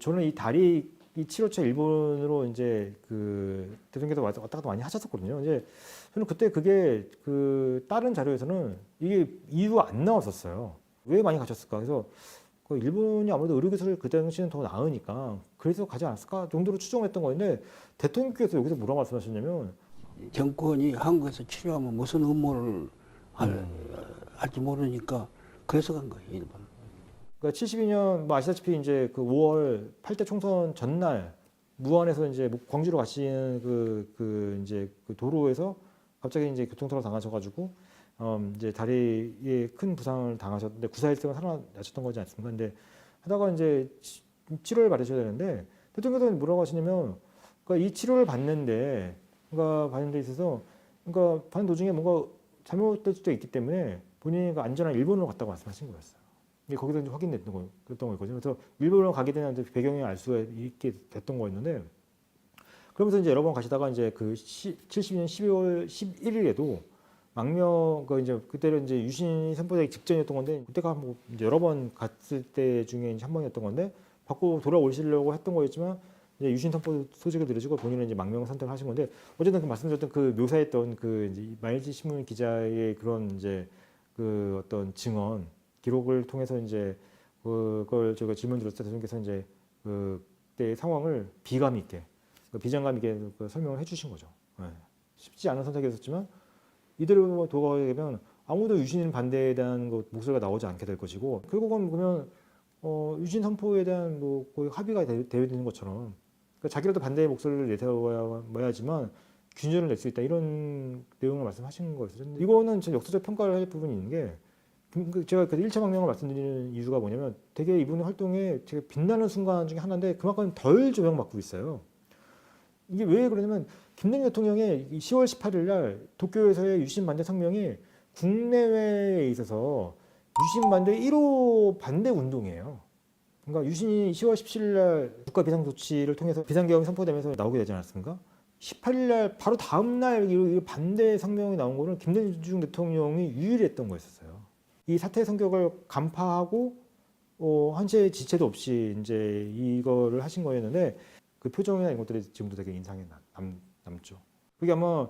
저는 이 다리 이 치료차 일본으로 이제 대통령께서 왔다 갔다 많이 하셨었거든요. 이제 저는 그때 그게 다른 자료에서는 이게 이유가 안 나왔었어요. 왜 많이 가셨을까? 그래서 일본이 아무래도 의료기술이 그때 당시는 더 나으니까 그래서 가지 않았을까 정도로 추정했던 거였는데 대통령께서 여기서 뭐라고 말씀하셨냐면 정권이 한국에서 치료하면 무슨 음모를 할지 모르니까 그래서 간 거예요, 일본. 그러니까 72년 뭐 아시다시피 이제 5월 8대 총선 전날 무안에서 이제 광주로 가시는 이제 도로에서 갑자기 이제 교통사고 당하셔가지고 이제 다리에 큰 부상을 당하셨는데 구사일생을 살아나셨던 거지 않습니까? 근데 하다가 이제 치료를 받으셔야 되는데 대통령께서는 뭐라고 하시냐면 그러니까 이 치료를 받는데 받는 데 있어서 그러니까 받는 도중에 뭔가 잘못될 수도 있기 때문에 본인이 안전한 일본으로 갔다고 말씀하신 거였어요. 거기서 이제 확인됐던 거였거든요. 그래서 일본으로 가게 되는 배경을 알 수가 있게 됐던 거였는데, 그러면서 이제 여러 번 가시다가 이제 72년 12월 11일에도 망명 이제 그때는 이제 유신 선포되기 직전이었던 건데 그때가 뭐 이제 여러 번 갔을 때 중에 이제 한 번이었던 건데 받고 돌아오시려고 했던 거였지만 이제 유신 선포 소식을 들으시고 본인은 이제 망명 선택을 하신 건데 어쨌든 그 말씀드렸던 그 묘사했던 그 이제 마일지 신문 기자의 그런 이제 그 어떤 증언 기록을 통해서 이제 그걸 제가 질문 드렸을 때 대통령께서 이제 그때 상황을 비감 있게 비장감 있게 그 설명을 해주신 거죠. 네. 쉽지 않은 선택이었지만 이대로 도가게 되면 아무도 유신 반대에 대한 그 목소리가 나오지 않게 될 것이고 결국은 보면 유신 선포에 대한 뭐 거의 합의가 되어 있는 것처럼 그러니까 자기라도 반대의 목소리를 내세워야지만 균열을 낼 수 있다 이런 내용을 말씀하신 거였어요. 이거는 좀 역사적 평가를 할 부분이 있는 게 제가 그 1차 망명을 말씀드리는 이유가 뭐냐면 되게 이분의 활동에 되게 빛나는 순간 중에 하나인데 그만큼 덜 조명받고 있어요. 이게 왜 그러냐면 김대중 대통령의 10월 18일 날 도쿄에서의 유신 반대 성명이 국내외에 있어서 유신 반대 1호 반대 운동이에요. 그러니까 유신이 10월 17일 날 국가 비상 조치를 통해서 비상계엄이 선포되면서 나오게 되지 않았습니까? 18일 날 바로 다음 날 이 반대 성명이 나온 거는 김대중 대통령이 유일했던 거였어요. 이 사태의 성격을 간파하고 한치의 지체도 없이 이제 이거를 하신 거였는데 그 표정이나 이런 것들이 지금도 되게 인상에 남죠. 그게 아마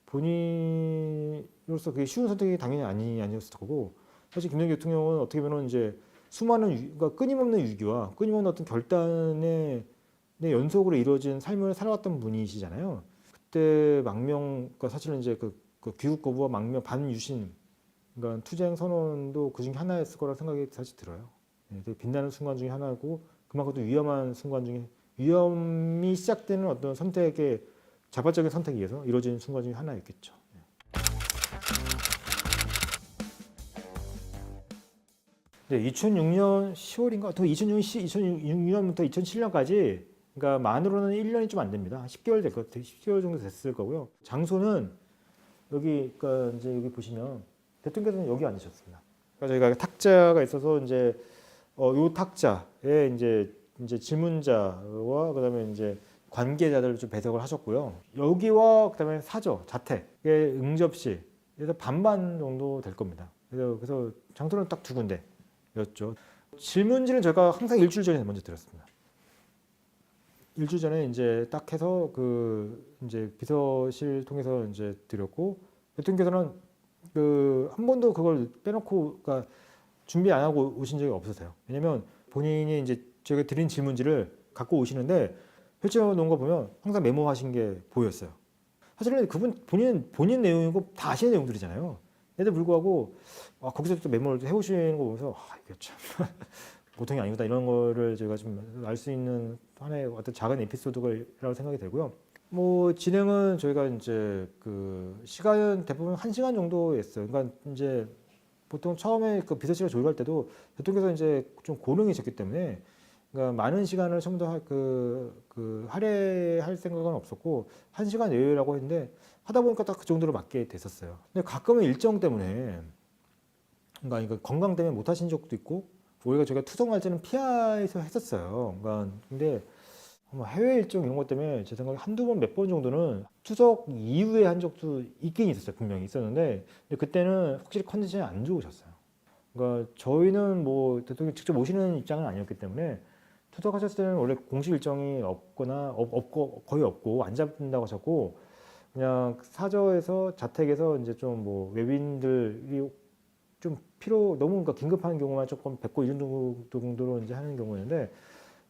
본인으로서 그게 쉬운 선택이 당연히 아니었을 거고 사실 김대중 대통령은 어떻게 보면 이제 수많은 그러니까 끊임없는 위기와 끊임없는 어떤 결단의 연속으로 이루어진 삶을 살아왔던 분이시잖아요. 그때 망명, 그러니까 사실은 이제 그 귀국 거부와 망명 반유신, 그러니까 투쟁 선언도 그 중에 하나였을 거라 생각이 사실 들어요. 되게 빛나는 순간 중에 하나고 그만큼 또 위험한 순간 중에 위험이 시작되는 어떤 선택의 자발적인 선택에 의해서 이루어진 순간 중에 하나였겠죠. 네, 2006년 10월인가 또 2006년부터 2007년까지 그러니까 만으로는 1년이 좀 안 됩니다. 10개월 될 것 같아요. 10개월 정도 됐을 거고요. 장소는 여기 그러니까 이제 여기 보시면 대통령께서는 여기 앉으셨습니다. 그러니까 저희가 탁자가 있어서 이제 요 탁자에 이제 질문자와 그다음에 이제 관계자들을 좀 배석을 하셨고요. 여기와 그다음에 사저, 자택의 응접실 그래서 반반 정도 될 겁니다. 그래서 장소는 딱 두 군데였죠. 질문지는 저희가 항상 일주일 전에 먼저 드렸습니다. 일주일 전에 이제 딱 해서 그 이제 비서실 통해서 이제 드렸고 대통령께서는 그 한 번도 그걸 빼놓고 그러니까 준비 안 하고 오신 적이 없으세요. 왜냐면 본인이 이제 저희가 드린 질문지를 갖고 오시는데 펼쳐 놓은 거 보면 항상 메모하신 게 보였어요. 사실은 그분 본인 내용이고 다 아시는 내용들이잖아요. 그래도 불구하고 거기서 또 메모를 해오시는 거 보면서 이게 참 보통이 아니구나 이런 거를 제가 좀 알 수 있는 하나의 어떤 작은 에피소드라고 생각이 되고요. 뭐 진행은 저희가 이제 그 시간은 대부분 1시간 정도였어요. 그러니까 이제 보통 처음에 그 비서실을 조율할 때도 대통령께서 이제 좀 고능이셨기 때문에 그러니까 많은 시간을 전부 다 할애할 생각은 없었고 1시간 내외라고 했는데 하다 보니까 딱 그 정도로 맞게 됐었어요. 근데 가끔은 일정 때문에 그러니까 이거 건강 때문에 못 하신 적도 있고 오히려 저희가 투석 날짜는 피해서 했었어요. 그러니까 근데 해외 일정 이런 것 때문에 제 생각에 한두 번 몇 번 정도는 투석 이후에 한 적도 있긴 있었어요. 분명히 있었는데 근데 그때는 확실히 컨디션이 안 좋으셨어요. 그러니까 저희는 뭐 대통령 직접 오시는 입장은 아니었기 때문에 투석하셨을 때는 원래 공식 일정이 없거나 없고 거의 없고 안 잡는다고 하셨고 그냥 사저에서 자택에서 이제 좀 뭐 외빈들이 좀 너무 그러니까 긴급한 경우만 조금 뵙고 이런 정도로 이제 하는 경우였는데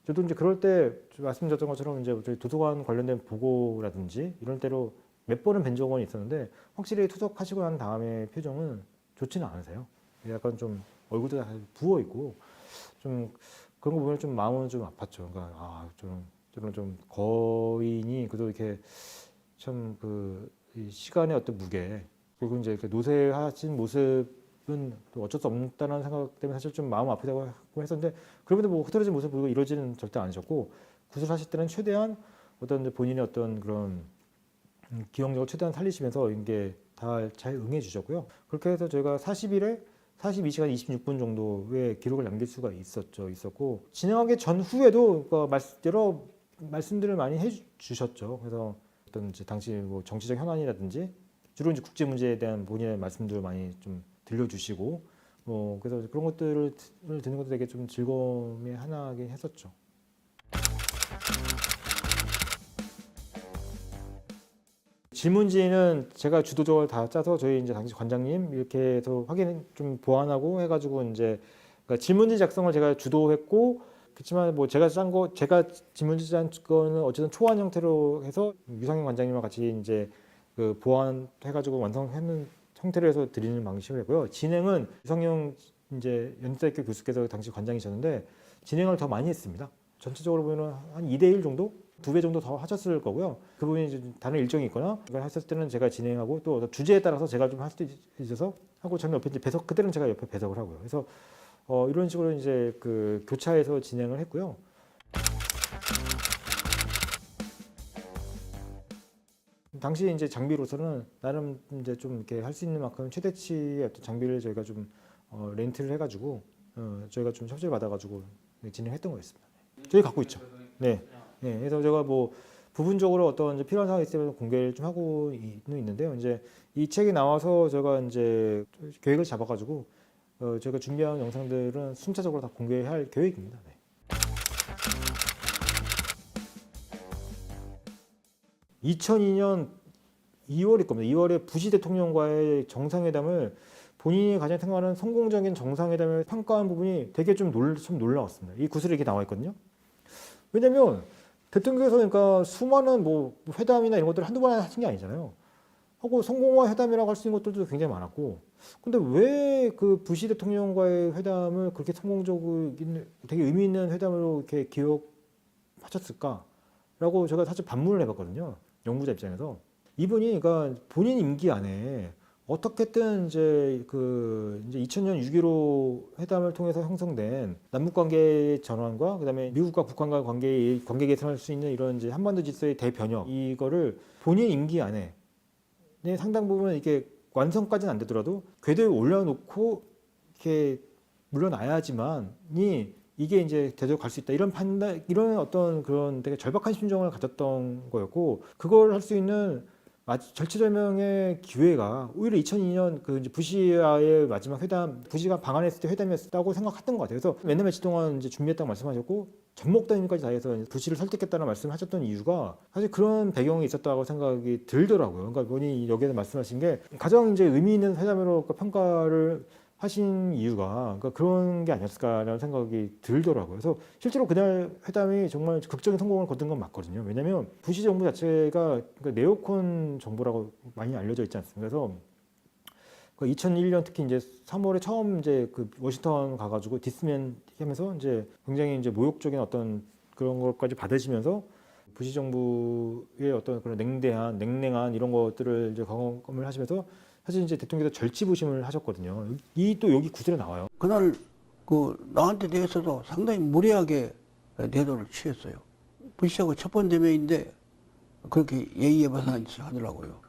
저도 이제 그럴 때 말씀드렸던 것처럼 이제 저희 도서관 관련된 보고라든지 이런 때로 몇 번은 뵌 적은 있었는데 확실히 투석하시고 난 다음에 표정은 좋지는 않으세요. 약간 좀 얼굴도 다 부어 있고 좀 그런 거 보면 좀 마음은 좀 아팠죠. 그러니까 저는 좀 거인이 그래도 이렇게 참 그 시간의 어떤 무게 그리고 이제 이렇게 노쇠하신 모습은 또 어쩔 수 없다는 생각 때문에 사실 좀 마음 아프다고 했었는데 그럼에도 뭐 흐트러진 모습 보이고 이러지는 절대 않으셨고 구술하실 때는 최대한 어떤 본인의 어떤 그런 기억력을 최대한 살리시면서 이게 다 잘 응해 주셨고요. 그렇게 해서 저희가 40일에 42시간 26분 정도의 기록을 남길 수가 있었고 진행하기 전후에도 그러니까 여러 말씀들을 많이 해주셨죠. 그래서 어떤 이제 당시 뭐 정치적 현안이라든지 주로 이제 국제 문제에 대한 본인의 말씀들을 많이 좀 들려주시고 그래서 그런 것들을 듣는 것도 되게 좀 즐거움의 하나긴 했었죠. 질문지는 제가 주도적으로 다 짜서 저희 이제 당시 관장님 이렇게 해서 확인 좀 보완하고 해가지고 이제 그러니까 질문지 작성을 제가 주도했고 그렇지만 뭐 제가 질문지 짠 거는 어쨌든 초안 형태로 해서 유상현 관장님과 같이 이제 그 보완해가지고 완성하는 형태로 해서 드리는 방식을 했고요. 진행은 유상현 이제 연세대학교 교수께서 당시 관장이셨는데 진행을 더 많이 했습니다. 전체적으로 보면 한 2대1 정도? 2배 정도 더 하셨을 거고요. 그분이 이제 다른 일정이 있거나 이걸 했을 때는 제가 진행하고 또 주제에 따라서 제가 좀 할 수도 있어서 하고 저는 옆에 이제 배석 그때는 제가 옆에 배석을 하고요. 그래서 이런 식으로 이제 그 교차해서 진행을 했고요. 당시 이제 장비로서는 나름 이제 좀 이렇게 할 수 있는 만큼 최대치의 어떤 장비를 저희가 좀 렌트를 해가지고 저희가 좀 협조를 받아가지고 진행했던 거였습니다. 저희 갖고 있죠. 네. 네. 그래서 제가 뭐 부분적으로 어떤 이제 필요한 상황이 있으면 공개를 좀 하고 있는데요. 이제 이 책이 나와서 제가 이제 계획을 잡아가지고 저희가 준비한 영상들은 순차적으로 다 공개할 계획입니다. 네. 2002년 2월일 겁니다. 2월에 부시 대통령과의 정상회담을 본인이 가장 생각하는 성공적인 정상회담을 평가한 부분이 되게 좀 놀라웠습니다. 이 구슬이 이렇게 나와 있거든요. 왜냐면 대통령께서 그러니까 수많은 뭐 회담이나 이런 것들을 한두 번 하신 게 아니잖아요. 하고 성공한 회담이라고 할 수 있는 것들도 굉장히 많았고 근데 왜 그 부시 대통령과의 회담을 그렇게 성공적으로 되게 의미 있는 회담으로 이렇게 기억하셨을까라고 제가 사실 반문을 해봤거든요. 연구자 입장에서 이분이 그러니까 본인 임기 안에 어떻게든 이제 2000년 6.15 회담을 통해서 형성된 남북 관계의 전환과 그다음에 미국과 북한과 관계 개선할 수 있는 이런 이제 한반도 질서의 대변혁 이거를 본인 임기 안에 상당 부분 이렇게 완성까지는 안 되더라도 궤도에 올려놓고 이렇게 물러나야지만이 이게 이제 제대로 갈 수 있다 이런 판단 이런 어떤 그런 되게 절박한 심정을 가졌던 거였고 그걸 할 수 있는 절체절명의 기회가 오히려 2002년 그 이제 부시와의 마지막 회담, 부시가 방한했을 때 회담이었다고 생각했던 것 같아요. 그래서 몇 날 며칠 동안 이제 준비했다고 말씀하셨고 전목다님까지 다 해서 부시를 설득했다는 말씀하셨던 이유가 사실 그런 배경이 있었다고 생각이 들더라고요. 그러니까 본인이 여기에서 말씀하신 게 가장 이제 의미 있는 회담으로 평가를 하신 이유가 그러니까 그런 게 아니었을까라는 생각이 들더라고요. 그래서 실제로 그날 회담이 정말 극적인 성공을 거둔 건 맞거든요. 왜냐하면 부시 정부 자체가 그러니까 네오콘 정부라고 많이 알려져 있지 않습니까? 그래서 2001년 특히 이제 3월에 처음 이제 그 워싱턴 가가지고 디스맨 하면서 이제 굉장히 이제 모욕적인 어떤 그런 것까지 받으시면서 부시 정부의 어떤 그런 냉랭한 이런 것들을 이제 경험을 하시면서 사실 이제 대통령께서 절치부심을 하셨거든요. 이 또 여기 구슬에 나와요. 그날 나한테 대해서도 상당히 무례하게 태도를 취했어요. 부시하고 첫 번째 대면인데 그렇게 예의에 벗어난 짓을 하더라고요.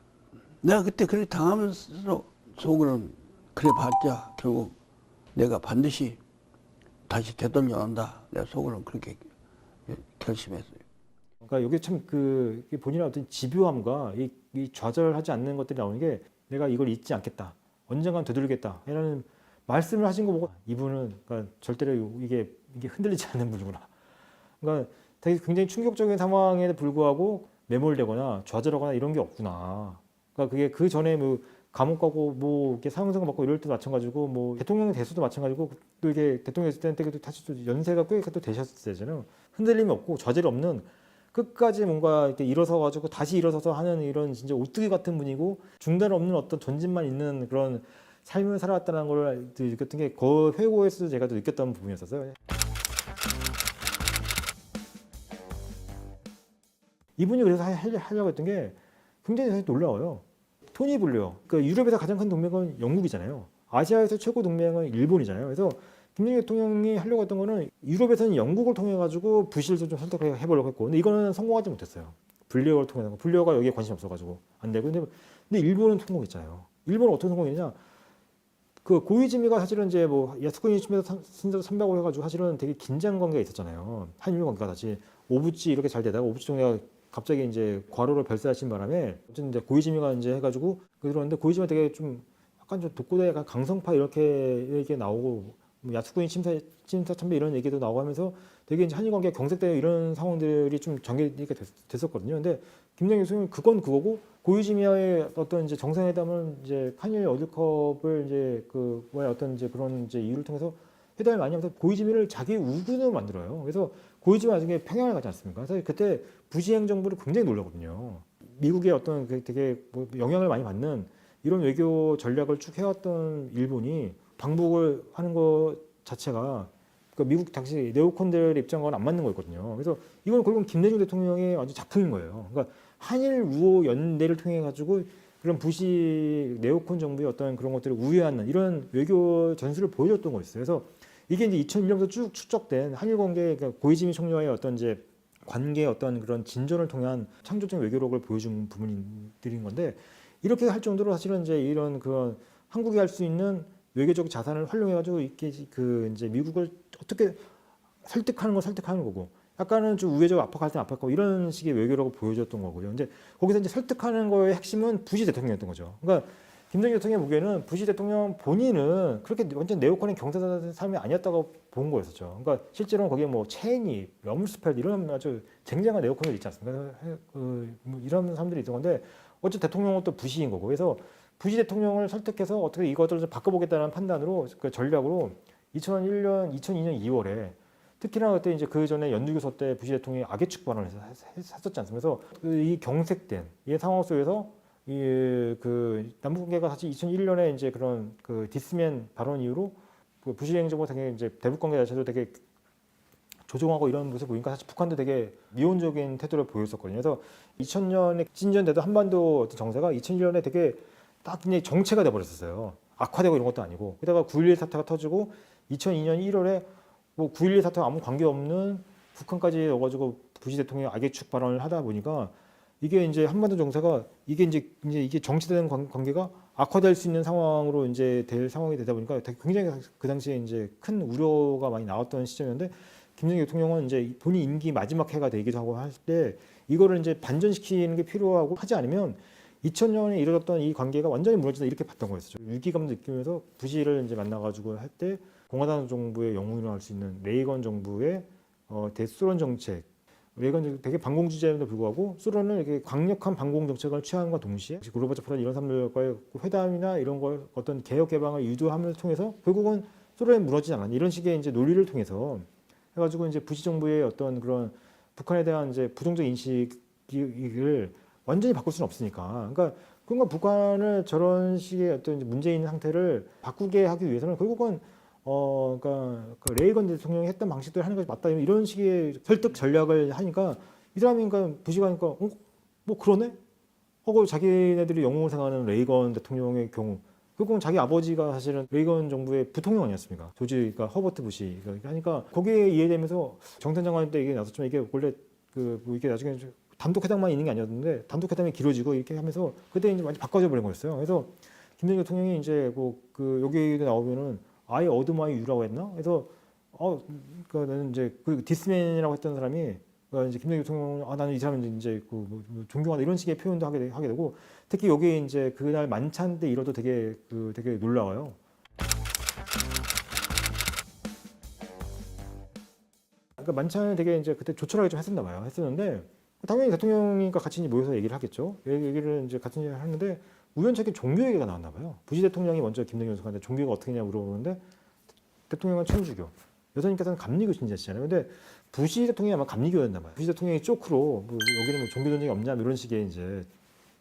내가 그때 그렇게 당하면서 속으로는 그래 봤자 결국 내가 반드시 다시 되돌려 온다. 내가 속으로는 그렇게 결심했어요. 그러니까 여기 참 본인의 어떤 집요함과 이 좌절하지 않는 것들이 나오는 게 내가 이걸 잊지 않겠다. 언젠간 되돌리겠다. 이라는 말씀을 하신 거 보고 이분은 그러니까 절대로 이게 흔들리지 않는 분이구나. 그러니까 되게 굉장히 충격적인 상황에 불구하고 매몰되거나 좌절하거나 이런 게 없구나. 그러니까 그게 그 전에 뭐 감옥 가고 뭐 이렇게 사형선고 받고 이럴 때도 마찬가지고 뭐 대통령 대수도 마찬가지고 또 이게 대통령 있을 때도 사실 또 연세가 꽤 또 되셨잖아요. 흔들림이 없고 좌절이 없는 끝까지 뭔가 이렇게 일어서 가지고 다시 일어서서 하는 이런 진짜 오뚜기 같은 분이고 중단 없는 어떤 전진만 있는 그런 삶을 살아왔다는 걸 느꼈던 게 그 회고에서 제가 또 느꼈던 부분이었어요. 이분이 그래서 하려고 했던 게 굉장히 사실 놀라워요. 토니 블레어. 그러니까 유럽에서 가장 큰 동맹은 영국이잖아요. 아시아에서 최고 동맹은 일본이잖아요. 그래서 김대중 대통령이 하려고 했던 거는 유럽에서는 영국을 통해 가지고 부시를 좀 선택해 보려고 했고, 근데 이거는 성공하지 못했어요. 블레어를 통해서. 블레어가 여기에 관심이 없어가지고 안 되고. 근데 일본은 성공했잖아요. 일본은 어떻게 성공했냐? 그 고이즈미가 사실은 이제 뭐 야스쿠니 침에서 선배고 해가지고 사실은 되게 긴장 관계가 있었잖아요. 한일 관계가 다시 오부치 이렇게 잘 되다가 오부치 총리가 갑자기 이제 과로를 별세하신 바람에 어쨌든 이제 고이즈미가 이제 해가지고 그러는데 고이즈미가 되게 좀 약간 좀 독고대 약간 강성파 이렇게 나오고 뭐 야스쿠니 침사 참배 이런 얘기도 나오고 하면서 되게 이제 한일 관계 경색되는 이런 상황들이 좀 전개가 됐었거든요. 근데 김정일 교수는 그건 그거고 고이즈미와의 어떤 이제 정상회담을 이제 한일 월드컵을 이제 그 뭐야 어떤 이제 그런 이제 이유를 통해서 회담을 많이 하면서 고이즈미를 자기 우군으로 만들어요. 그래서 고이즈미 나중에 평양을 가지 않습니까? 그래서 그때 부시 행정부를 굉장히 놀랐거든요. 미국의 어떤 되게 뭐 영향을 많이 받는 이런 외교 전략을 쭉 해왔던 일본이 방북을 하는 것 자체가 그러니까 미국 당시 네오콘들의 입장과는 안 맞는 거였거든요. 그래서 이건 결국은 김대중 대통령의 아주 작품인 거예요. 그러니까 한일 우호 연대를 통해 가지고 그런 부시 네오콘 정부의 어떤 그런 것들을 우회하는 이런 외교 전술을 보여줬던 거였어요. 그래서 이게 이제 2001년부터 쭉 축적된 한일 관계, 그러니까 고이즈미 총리와의 어떤 이제 관계의 어떤 그런 진전을 통한 창조적 외교력을 보여준 부분들인 건데 이렇게 할 정도로 사실은 이제 이런 그런 한국이 할 수 있는 외교적 자산을 활용해가지고 이렇게 그 이제 미국을 어떻게 설득하는 건 설득하는 거고 약간은 좀 우회적 압박할 땐 압박하고 이런 식의 외교력을 보여줬던 거고요. 근데 거기서 이제 설득하는 거의 핵심은 부시 대통령이었던 거죠. 그러니까 김정일 대통령 보기에는 부시 대통령 본인은 그렇게 완전 네오콘의 경제사 사람이 아니었다고 본 거였었죠. 그러니까 실제로는 거기에 뭐 체니, 럼스펠 이런 아주 쟁쟁한 네오콘들이 있지 않습니까? 뭐 이런 사람들이 있던 건데 어쨌든 대통령은 또 부시인 거고 그래서 부시 대통령을 설득해서 어떻게 이것들을 좀 바꿔보겠다는 판단으로 그 전략으로 2002년 2월에 특히나 그때 이제 그 전에 연두교서 때 부시 대통령이 악의 축 발언을 했었지 않습니까? 그래서 이 경색된 이 상황 속에서 이 그 남북 관계가 사실 2001년에 이제 그런 그 디스맨 발언 이후로 그 부시 행정부가 되게 이제 대북 관계 자체도 되게 조종하고 이런 모습 보니까 사실 북한도 되게 미온적인 태도를 보였었거든요. 그래서 2000년에 진전돼도 한반도 어떤 정세가 2001년에 되게 딱 그냥 정체가 돼버렸었어요. 악화되고 이런 것도 아니고. 게다가 9.11 사태가 터지고 2002년 1월에 뭐 9.11 사태와 아무 관계없는 북한까지 넣어가지고 부시 대통령이 악의 축 발언을 하다 보니까 이게 이제 한반도 정세가 이게 이제 이게 정치된 관계가 악화될 수 있는 상황으로 이제 될 상황이 되다 보니까 되게 굉장히 그 당시에 이제 큰 우려가 많이 나왔던 시점이었는데 김정일 대통령은 이제 본인 임기 마지막 해가 되기도 하고 할 때 이거를 이제 반전시키는 게 필요하고 하지 않으면 2000년에 이루어졌던 이 관계가 완전히 무너진다 이렇게 봤던 거였죠. 위기감도 느끼면서 부시를 이제 만나가지고 할 때 공화당 정부의 영웅이라고 할 수 있는 레이건 정부의 대소련 정책, 레이건 되게 반공 주제에도 불구하고 소련은 이렇게 강력한 반공 정책을 취하는과 동시에 고르바초프라는 이런 사람들과의 회담이나 이런 걸 어떤 개혁 개방을 유도함을 통해서 결국은 소련이 무너지지 않았냐 이런 식의 이제 논리를 통해서 해가지고 이제 부시 정부의 어떤 그런 북한에 대한 이제 부정적 인식을 완전히 바꿀 수는 없으니까. 그러니까 그러니까 북한을 저런 식의 어떤 문제 있는 상태를 바꾸게 하기 위해서는 결국은 그러니까 그 레이건 대통령이 했던 방식대로 하는 것이 맞다 이런 식의 설득 전략을 하니까 이 사람이 그러니까 부시가 하니까 뭐 그러네 하고 자기네들이 영웅을 생각하는 레이건 대통령의 경우 결국은 자기 아버지가 사실은 레이건 정부의 부통령 아니었습니까? 조지 그러니까 허버트 부시 하니까 거기에 이해되면서 정탄 장관 때 이게 나섰지만 이게 원래 그 뭐 이게 나중에 단독 회담만 있는 게 아니었는데 단독 회담이 길어지고 이렇게 하면서 그때 이제 완전 바꿔져 버린 거였어요. 그래서 김정일 대통령이 이제 그 여기에 나오면은 I 어드마이 유라고 했나? 그래서 그러니까 나는 이제 그 디스맨이라고 했던 사람이 그러니까 이제 김정일 대통령 나는 이 사람은 이제 뭐 존경하다 이런 식의 표현도 하게 되고 특히 여기 이제 그날 만찬 때 이뤄도 되게 되게 놀라워요. 그러니까 만찬을 되게 이제 그때 조촐하게 좀 했었나 봐요. 했었는데 당연히 대통령과 같이 이제 모여서 얘기를 하겠죠. 얘기를 이제 같이 하는데 우연찮게 종교 얘기가 나왔나 봐요. 부시 대통령이 먼저 김정일 교수한테 종교가 어떻게 냐 물어보는데 대통령은 천주교, 여사님께서는 감리교 신자시잖아요. 근데 부시 대통령이 아마 감리교였나 봐요. 부시 대통령이 쪼크로 뭐 여기는 뭐 종교 전쟁이 없냐 이런 식의 이제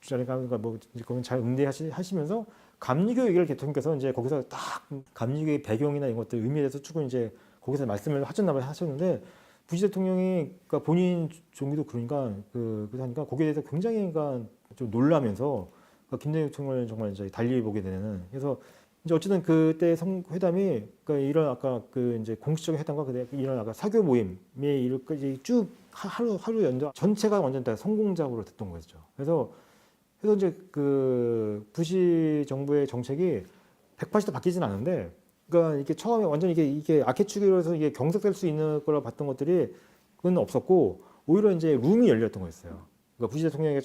주장이니까 뭐 그건 잘 응대하시면서 감리교 얘기를 대통령께서 이제 거기서 딱 감리교의 배경이나 이런 것들 의미에 대해서 쭉 이제 거기서 말씀을 하셨는데 부시 대통령이 그러니까 본인 종교도 그러니까 그러니까 거기에 대해서 굉장히 그러니까 좀 놀라면서 그러니까 김정일 대통령을 정말 이제 달리 보게 되는 그래서 이제 어쨌든 그때 회담이 그러니까 이런 아까 그 이제 공식적인 회담과 이런 아까 사교 모임에 이렇게까지 쭉 하루 연장 전체가 완전 다 성공작으로 됐던 거죠. 그래서 이제 그 부시 정부의 정책이 180도 바뀌진 않은데. 그러니까 이게 처음에 완전 이게 악해축으로서 이게 경색될 수 있는 걸 봤던 것들이 그건 없었고 오히려 이제 룸이 열렸던 거였어요. 그러니까 부시 대통령이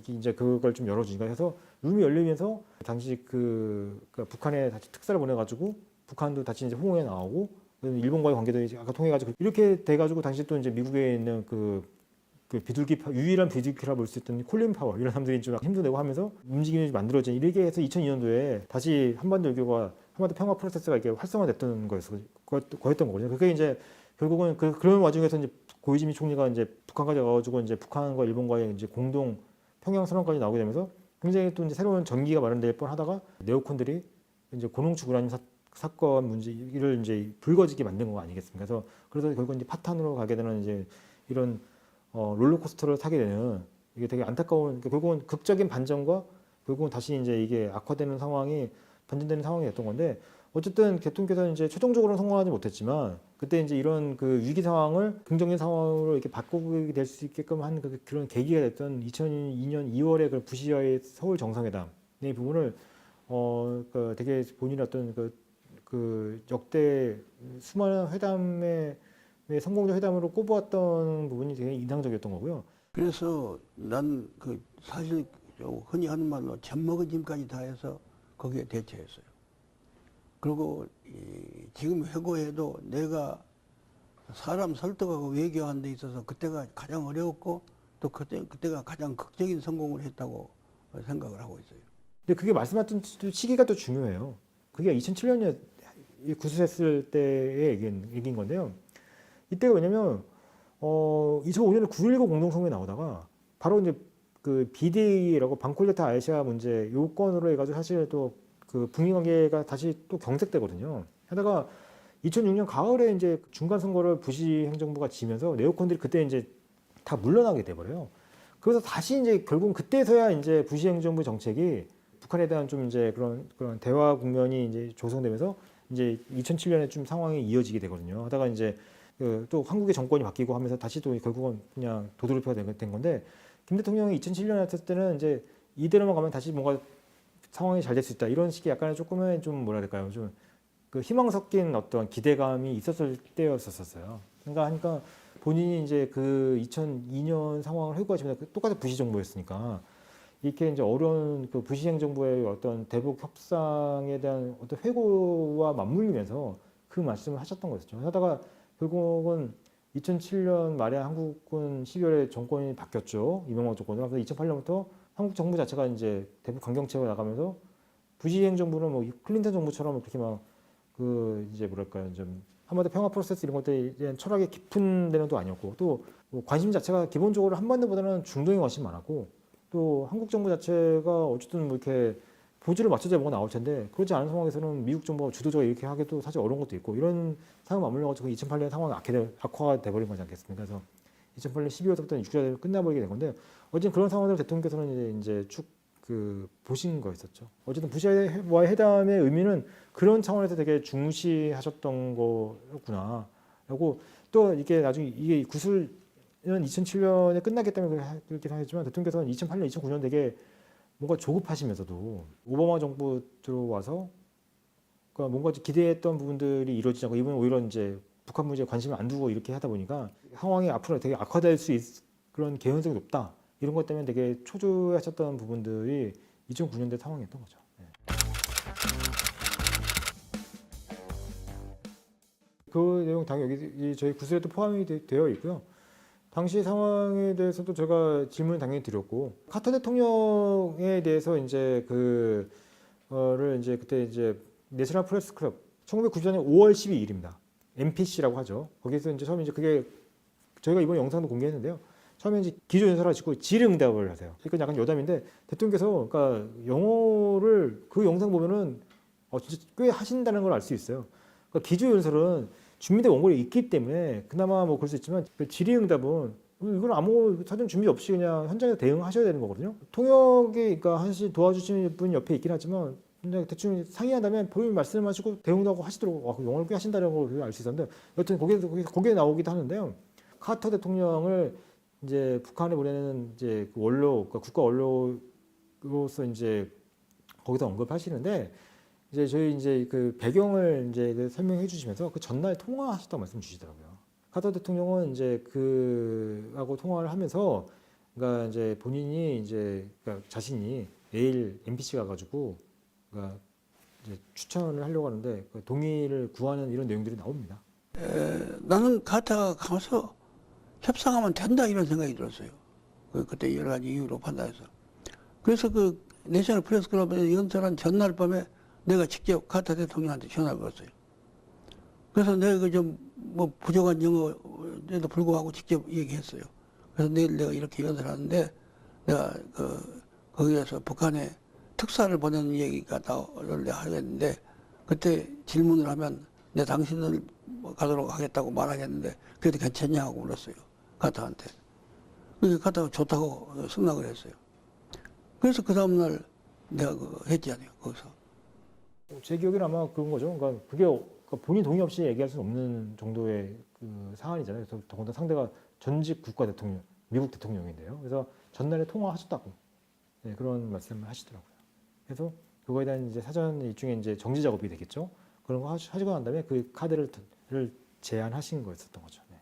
이제 그걸 좀 열어주니까 해서 룸이 열리면서 당시 그러니까 북한에 다시 특사를 보내가지고 북한도 다시 이제 호응에 나오고 일본과의 관계도 이제 아까 통해가지고 이렇게 돼가지고 당시 또 이제 미국에 있는 그 그 유일한 비둘기라 볼 수 있던 콜린 파월 이런 사람들이 좀 힘도 내고 하면서 움직임이 만들어진 이렇게 해서 2002년도에 다시 한반도 외교가 한반도 평화 프로세스가 이렇게 활성화됐던 거였던 거거든요. 그게 이제 결국은 그런 와중에서 이제 고이즈미 총리가 이제 북한까지 와가지고 이제 북한과 일본과의 이제 공동 평양 선언까지 나오게 되면서 굉장히 또 이제 새로운 전기가 마련될 뻔하다가 네오콘들이 이제 고농축 우라늄 사건 문제를 이제 불거지게 만든 거 아니겠습니까? 그래서 결국 이제 파탄으로 가게 되는 이제 이런 롤러코스터를 타게 되는 이게 되게 안타까운 그러니까 결국은 극적인 반전과 결국은 다시 이제 이게 악화되는 상황이 반전되는 상황이 됐던 건데 어쨌든 대통령께서는 이제 최종적으로는 성공하지 못했지만 그때 이제 이런 그 위기 상황을 긍정적인 상황으로 이렇게 바꾸게 될 수 있게끔 한 그런 계기가 됐던 2002년 2월에 그 부시와의 서울 정상회담 이 부분을 그 되게 본인의 어떤 그 역대 수많은 회담의 성공적 회담으로 꼽았던 부분이 되게 인상적이었던 거고요. 그래서 난 그 사실 흔히 하는 말로 젖먹은 짐까지 다 해서 거기에 대처했어요. 그리고 지금 회고해도 내가 사람 설득하고 외교하는 데 있어서 그때가 가장 어려웠고 또 그때가 가장 극적인 성공을 했다고 생각을 하고 있어요. 근데 그게 말씀하신 시기가 또 중요해요. 그게 2007년에 구술했을 때의 얘기인 건데요. 이때가 왜냐면 2005년에 9.19 공동성명이 나오다가 바로 이제 그 BDA라고 방콜레타 아시아 문제 요건으로 해가지고 사실 또 그 북미 관계가 다시 또 경색되거든요. 하다가 2006년 가을에 이제 중간 선거를 부시 행정부가 지면서 네오콘들이 그때 이제 다 물러나게 돼버려요. 그래서 다시 이제 결국은 그때서야 이제 부시 행정부 정책이 북한에 대한 좀 이제 그런 대화 국면이 이제 조성되면서 이제 2007년에 좀 상황이 이어지게 되거든요. 하다가 이제 또 한국의 정권이 바뀌고 하면서 다시 또 결국은 그냥 도돌이표가 된 건데 김 대통령이 2007년에 했을 때는 이제 이대로만 가면 다시 뭔가 상황이 잘 될 수 있다 이런 식의 약간의 조금의 좀 뭐라 그럴까요 좀 그 희망 섞인 어떤 기대감이 있었을 때였었어요. 그러니까 하니까 본인이 이제 그 2002년 상황을 회고하시면서 똑같은 부시 정부였으니까 이렇게 이제 어려운 그 부시 행정부의 어떤 대북 협상에 대한 어떤 회고와 맞물리면서 그 말씀을 하셨던 거였죠. 하다가 결국은 2007년 말에 한국은 12월에 정권이 바뀌었죠. 이명박 정권으로. 그래서 2008년부터 한국 정부 자체가 이제 대북 강경책을 나가면서 부시 행정부는 뭐 클린턴 정부처럼 그렇게 막 그 이제 뭐랄까요 좀 한반도 평화 프로세스 이런 것들에 대한 철학이 깊은 데는 또 아니었고 또 관심 자체가 기본적으로 한반도보다는 중동에 관심이 많았고 또 한국 정부 자체가 어쨌든 뭐 이렇게 보조를 맞춰서 뭐가 나올 텐데 그렇지 않은 상황에서는 미국 정부가 주도적으로 이렇게 하기도 사실 어려운 것도 있고 이런 상황 맞물려가지고 2008년 상황이 악화가 돼버린 거지 않겠습니까? 그래서 2008년 12월부터 6개월 끝나버리게 된 건데 어쨌든 그런 상황을 대통령께서는 이제 쭉 그 보신 거였었죠. 어쨌든 부시와의 회담의 의미는 그런 차원에서 되게 중시하셨던 거였구나. 라고 또 이게 나중에 이게 구술은 2007년에 끝나기 때문에 그렇게 하겠지만 대통령께서는 2008년, 2009년 되게 뭔가 조급하시면서도 오바마 정부 들어와서 그러니까 뭔가 기대했던 부분들이 이루어지지 않고 이번에 오히려 이제 북한 문제에 관심을 안 두고 이렇게 하다 보니까 상황이 앞으로 되게 악화될 수 그런 개연성이 높다. 이런 것 때문에 되게 초조해하셨던 부분들이 2009년대 상황이었던 거죠. 네. 그 내용 당연히 여기 저희 구술에도 포함이 되어 있고요. 당시 상황에 대해서도 제가 질문을 당연히 드렸고 카터 대통령에 대해서 이제 그를 이제 그때 이제 내셔널 프레스 클럽 1994년 5월 12일입니다. NPC라고 하죠. 거기서 이제 처음에 이제 그게 저희가 이번 영상도 공개했는데요. 처음에 이제 기조 연설하시고 질의응답을 하세요. 그러니까 약간 여담인데 대통령께서 그러니까 영어를 그 영상 보면은 진짜 꽤 하신다는 걸 알 수 있어요. 그러니까 기조 연설은 준비된 원고가 있기 때문에 그나마 뭐 그럴 수 있지만 그 질의응답은 이건 아무 사전 준비 없이 그냥 현장에서 대응하셔야 되는 거거든요. 통역이 그러니까 도와주시는 분이 옆에 있긴 하지만 근데 대충 상의한다면 본인 말씀하시고 대응도 하고 하시도록 영어를 꽤 하신다는 걸 알 수 있었는데 여튼 거기에 나오기도 하는데요. 카터 대통령을 이제 북한에 보내는 이제 그 원로, 그러니까 국가 원로로서 이제 거기서 언급하시는데 이제 저희 이제 그 배경을 이제 설명해 주시면서 그 전날 통화하셨다고 말씀 주시더라고요. 카터 대통령은 이제 그하고 통화를 하면서 그러니까 이제 본인이 이제 그러니까 자신이 내일 MBC 가가지고 그러니까 이제 추천을 하려고 하는데 동의를 구하는 이런 내용들이 나옵니다. 나는 카타가 가서 협상하면 된다 이런 생각이 들었어요. 그때 여러 가지 이유로 판단해서. 그래서 그 내셔널 프레스 클럽에 연설한 전날 밤에 내가 직접 카타 대통령한테 전화를 걸었어요. 그래서 내가 그 좀 뭐 부족한 영어에도 불구하고 직접 얘기했어요. 그래서 내일 내가 이렇게 연설하는데 내가 거기에서 북한에 특사를 보내는 얘기가 나를 하겠는데 그때 질문을 하면 내 당신을 가도록 하겠다고 말하겠는데 그래도 괜찮냐 하고 물었어요. 카타한테. 그래서 카타가 좋다고 승낙을 했어요. 그래서 그 다음날 내가 했잖아요. 거기서. 제 기억에는 아마 그런 거죠. 그러니까 그게 본인 동의 없이 얘기할 수 없는 정도의 그 사안이잖아요. 그래서 더군다나 상대가 전직 국가 대통령, 미국 대통령인데요. 그래서 전날에 통화하셨다고 네, 그런 말씀을 하시더라고요. 그래서 그거에 대한 이제 사전 일종의 이제 정지 작업이 되겠죠. 그런 거 하시고 난 다음에 그 카드를 제안하신 거였었던 거죠. 네.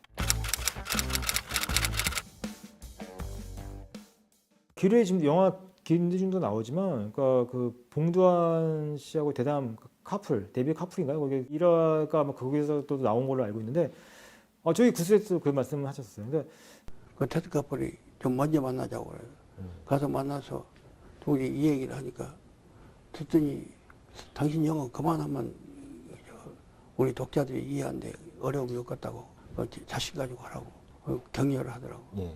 기뢰 지금 영화 김대중도 나오지만, 그러니까 그 봉두환 씨하고 대담 카풀, 데뷔 카풀인가요? 거기 일화가 아마 거기서 또 나온 걸로 알고 있는데, 저희 구스에서 그 말씀을 하셨어요. 근데 그 테드 카풀이 좀 먼저 만나자고 그래요. 가서 만나서 둘이 이 얘기를 하니까 듣더니 당신 영어 그만하면 우리 독자들이 이해하는데 어려움이 없겠다고 자신 가지고 하라고 격려를 하더라고. 예.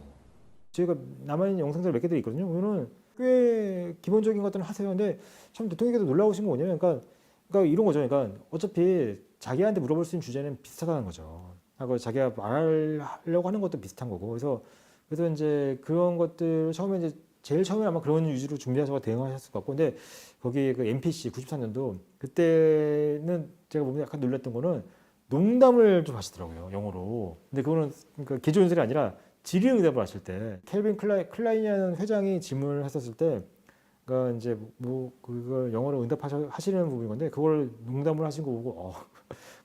저희가 남아있는 영상들 몇 개들이 있거든요. 그거는 꽤 기본적인 것들은 하세요. 근데 참 대통령께서 놀라우신 거 뭐냐면, 그러니까 이런 거죠. 그러니까 어차피 자기한테 물어볼 수 있는 주제는 비슷하다는 거죠. 하고 자기가 말하려고 하는 것도 비슷한 거고. 그래서 이제 그런 것들 처음에 이제 제일 처음에 아마 그런 위주로 준비하셔서 대응하셨을 것 같고, 근데 거기 그 MPC 94년도 그때는 제가 보면 약간 놀랐던 거는 농담을 좀 하시더라고요, 영어로. 근데 그거는 그러니까 기조연설이 아니라 질의응답을 하실 때 켈빈 클라인이라는 회장이 질문을 했었을 때, 그러니까 이제 뭐 그걸 영어로 응답하시는 부분인 건데 그걸 농담을 하신 거 보고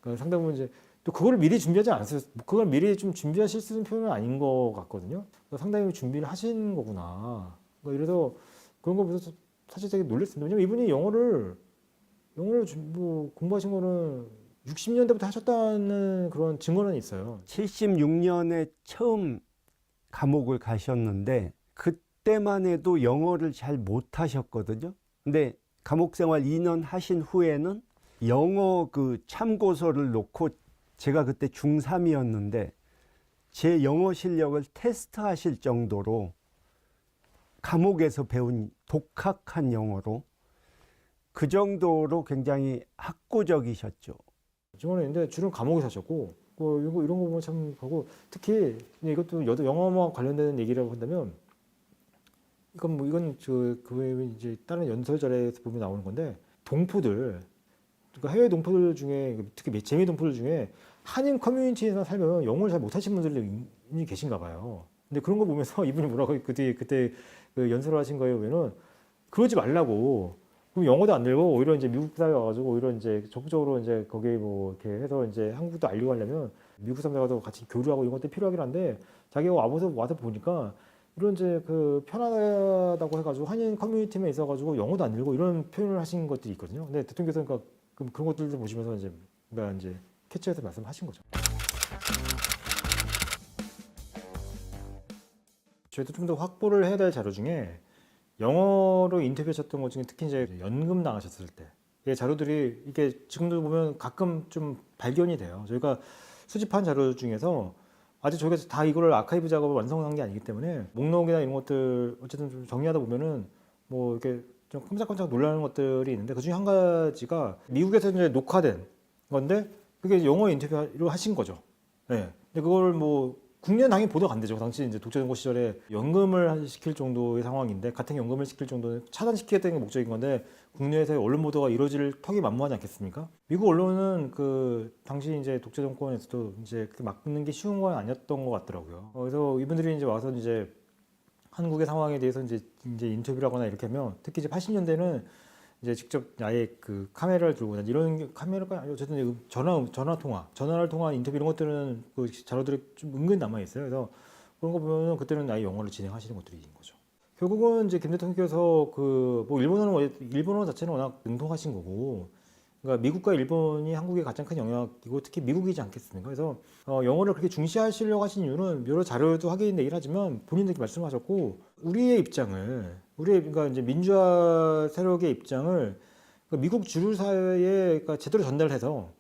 그러니까 상당히 이제 또 그걸 미리 준비하지 않았어요. 그걸 미리 좀 준비하실 수 있는 표현은 아닌 것 같거든요. 그러니까 상당히 준비를 하신 거구나. 그러니까 이래서 그런 거 보면서 사실 되게 놀랐습니다. 왜냐면 이분이 영어를 뭐 공부하신 거는 60년대부터 하셨다는 그런 증거는 있어요. 76년에 처음 감옥을 가셨는데 그때만 해도 영어를 잘 못하셨거든요. 근데 감옥 생활 2년 하신 후에는 영어 그 참고서를 놓고, 제가 그때 중3이었는데 제 영어 실력을 테스트하실 정도로 감옥에서 배운 독학한 영어로, 그 정도로 굉장히 학구적이셨죠. 증언이 있는데 주로 감옥에 사셨고, 이런 거 보면 참 하고, 특히 이것도 영어와 관련되는 얘기라고 한다면, 이건 그 이제 다른 연설절에서 보면 나오는 건데, 동포들, 그러니까 해외 동포들 중에, 특히 재미 동포들 중에 한인 커뮤니티에서 살면 영어를 잘 못하시는 분들이 이미 계신가 봐요. 근데 그런 거 보면서 이분이 뭐라고 그때 그 연설을 하신 거에 보면은 그러지 말라고. 그럼 영어도 안 늘고 오히려 이제 미국 사회 와가지고 오히려 이제 적극적으로 이제 거기 뭐 이렇게 해서 이제 한국도 알리고 하려면 미국 사람들하고 같이 교류하고 이런 것들이 필요하긴 한데, 자기가 와서 보니까 이런 이제 그 편하다고 해가지고 한인 커뮤니티에 있어가지고 영어도 안 늘고 이런 표현을 하신 것들이 있거든요. 근데 대통령께서 그러니까 그런 것들도 보시면서 이제 캐치해서 말씀하신 거죠. 저희도 좀 더 확보를 해야 될 자료 중에 영어로 인터뷰하셨던 것 중에 특히 이제 연금 나가셨을 때 이 자료들이 이게 지금도 보면 가끔 좀 발견이 돼요. 저희가 수집한 자료 중에서 아직 저희가 다 이거를 아카이브 작업을 완성한 게 아니기 때문에 목록이나 이런 것들 어쨌든 좀 정리하다 보면은 뭐 이렇게 좀 깜짝깜짝 놀라는 것들이 있는데, 그 중에 한 가지가 미국에서 이제 녹화된 건데 그게 영어 인터뷰로 하신 거죠. 네. 근데 그걸 뭐 국내는 당연히 보도가 안 되죠. 당시 이제 독재정권 시절에 연금을 시킬 정도의 상황인데, 같은 연금을 시킬 정도는 차단시키겠다는 게 목적인 건데 국내에서의 언론 보도가 이루어질 턱이 만무하지 않겠습니까? 미국 언론은 그 당시 이제 독재정권에서도 이제 그렇게 막는 게 쉬운 건 아니었던 것 같더라고요. 그래서 이분들이 이제 와서 이제 한국의 상황에 대해서 이제 인터뷰를 하거나 이렇게 하면, 특히 이제 80년대는 이제 직접 아예 그 카메라를 들고, 이런 카메라가 아니고 어쨌든 전화를 통한 인터뷰 이런 것들은 그 자료들이 좀 은근 남아 있어요. 그래서 그런 거 보면 그때는 아예 영어를 진행하시는 것들이 있는 거죠. 결국은 이제 김 대통령께서 그 뭐 일본어 자체는 워낙 능통하신 거고, 그러니까 미국과 일본이 한국의 가장 큰 영향이고 특히 미국이지 않겠습니까? 그래서 영어를 그렇게 중시하시려고 하신 이유는 여러 자료도 확인되긴 하지만 본인도 말씀하셨고 우리의 그러니까 이제 민주화 세력의 입장을 그러니까 미국 주류 사회에 그러니까 제대로 전달해서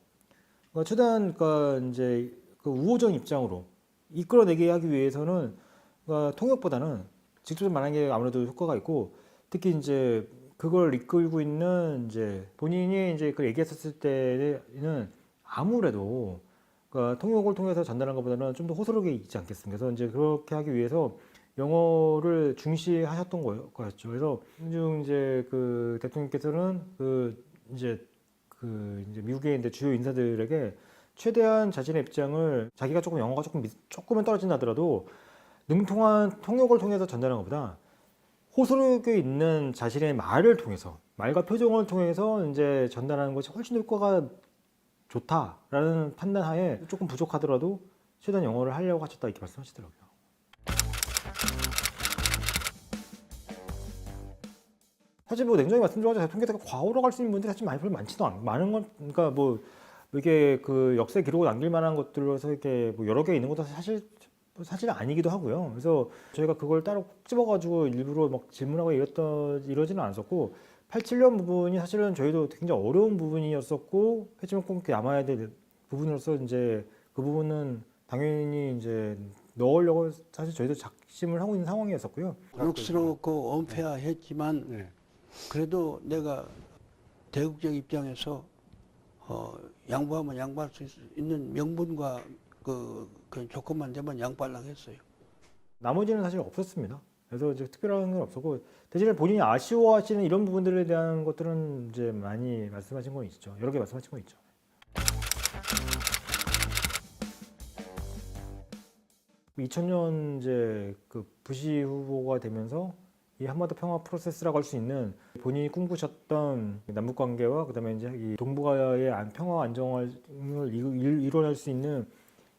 그러니까 최대한 그러니까 이제 그 우호적 입장으로 이끌어내게 하기 위해서는 그러니까 통역보다는 직접 말하는 게 아무래도 효과가 있고 특히 이제 그걸 이끌고 있는 이제 본인이 이제 그 얘기했었을 때는 아무래도 그러니까 통역을 통해서 전달한 것보다는 좀 더 호소력이 있지 않겠습니까? 그래서 이제 그렇게 하기 위해서 영어를 중시하셨던 거였죠. 그래서 이제 그 대통령께서는 이제 미국의 이제 주요 인사들에게 최대한 자신의 입장을 자기가 조금 영어가 조금은 떨어진다 하더라도 능통한 통역을 통해서 전달한 것보다 호소력이 있는 자신의 말을 통해서 말과 표정을 통해서 이제 전달하는 것이 훨씬 더 효과가 좋다라는 판단하에 조금 부족하더라도 최대한 영어를 하려고 하셨다 이렇게 말씀하시더라고요. 사실 뭐 냉정히 말씀드리자면 대통령께서 과오로 갈 수 있는 분들이 사실 별로 많지도 않아요. 많은 건 그러니까 뭐 이게 그 역사 기록을 남길 만한 것들로서 이렇게 뭐 여러 개 있는 것도 사실은 아니기도 하고요. 그래서 저희가 그걸 따로 꼭 집어가지고 일부러 막 질문하고 이러지는 않았었고 87년 부분이 사실은 저희도 굉장히 어려운 부분이었었고 했지만 꼭 이렇게 남아야 될 부분으로서 이제 그 부분은 당연히 이제 넣으려고 사실 저희도 작심을 하고 있는 상황이었었고요. 곤혹스럽고 언페어했지만 네. 그래도 내가 대국적 입장에서 양보하면 양보할 수 있는 명분과 그 조건만 되면 양보하려고 했어요. 나머지는 사실 없었습니다. 그래서 이제 특별한 건 없었고 대신에 본인이 아쉬워하시는 이런 부분들에 대한 것들은 이제 많이 말씀하신 건 있죠. 여러 개 말씀하신 건 있죠. 2000년 이제 그 부시 후보가 되면서 이 한반도 평화 프로세스라고 할 수 있는 본인이 꿈꾸셨던 남북 관계와 그다음에 이제 이 동북아의 평화 안정을 이뤄낼 수 있는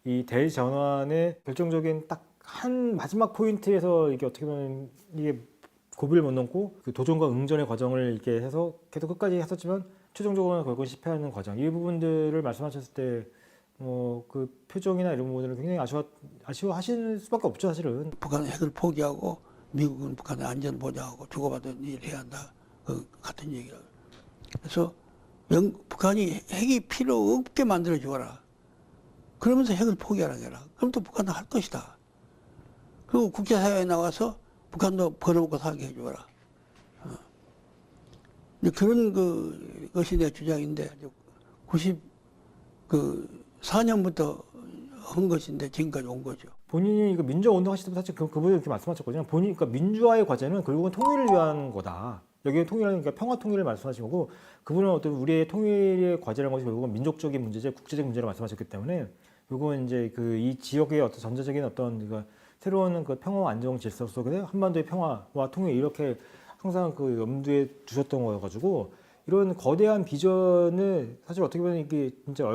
이 대전환의 결정적인 딱 한 마지막 포인트에서 이게 어떻게 보면 이게 고비를 못 넘고 그 도전과 응전의 과정을 이렇게 해서 계속 끝까지 했었지만 최종적으로는 결국 실패하는 과정 이 부분들을 말씀하셨을 때 그 표정이나 이런 부분들을 굉장히 아쉬워하실 수밖에 없죠 사실은. 북한 핵을 포기하고 미국은 북한의 안전 보장하고 주고받은 일을 해야 한다. 그 같은 얘기라. 그래서 북한이 핵이 필요 없게 만들어 주어라. 그러면서 핵을 포기하라 해라. 그럼 또 북한은 할 것이다. 그리고 국제사회에 나와서 북한도 벌어먹고 살게 해주어라. 그런 것이 내 주장인데 94년부터 한 것인데 지금까지 온 거죠. 본인이 그 민주화 운동 하실 때 사실 그분이 이렇게 말씀하셨거든요. 본인 그러니까 민주화의 과제는 결국은 통일을 위한 거다. 여기에 통일하는 그러니까 평화 통일을 말씀하신 거고 그분은 어떤 우리의 통일의 과제라는 것이 결국은 민족적인 문제제, 국제적 문제를 말씀하셨기 때문에 결국은 이제 이 지역의 어떤 전체적인 어떤 새로운 그 평화 안정 질서 속에 한반도의 평화와 통일 이렇게 항상 그 염두에 두셨던 거여가지고 이런 거대한 비전을 사실 어떻게 보면 이게 진짜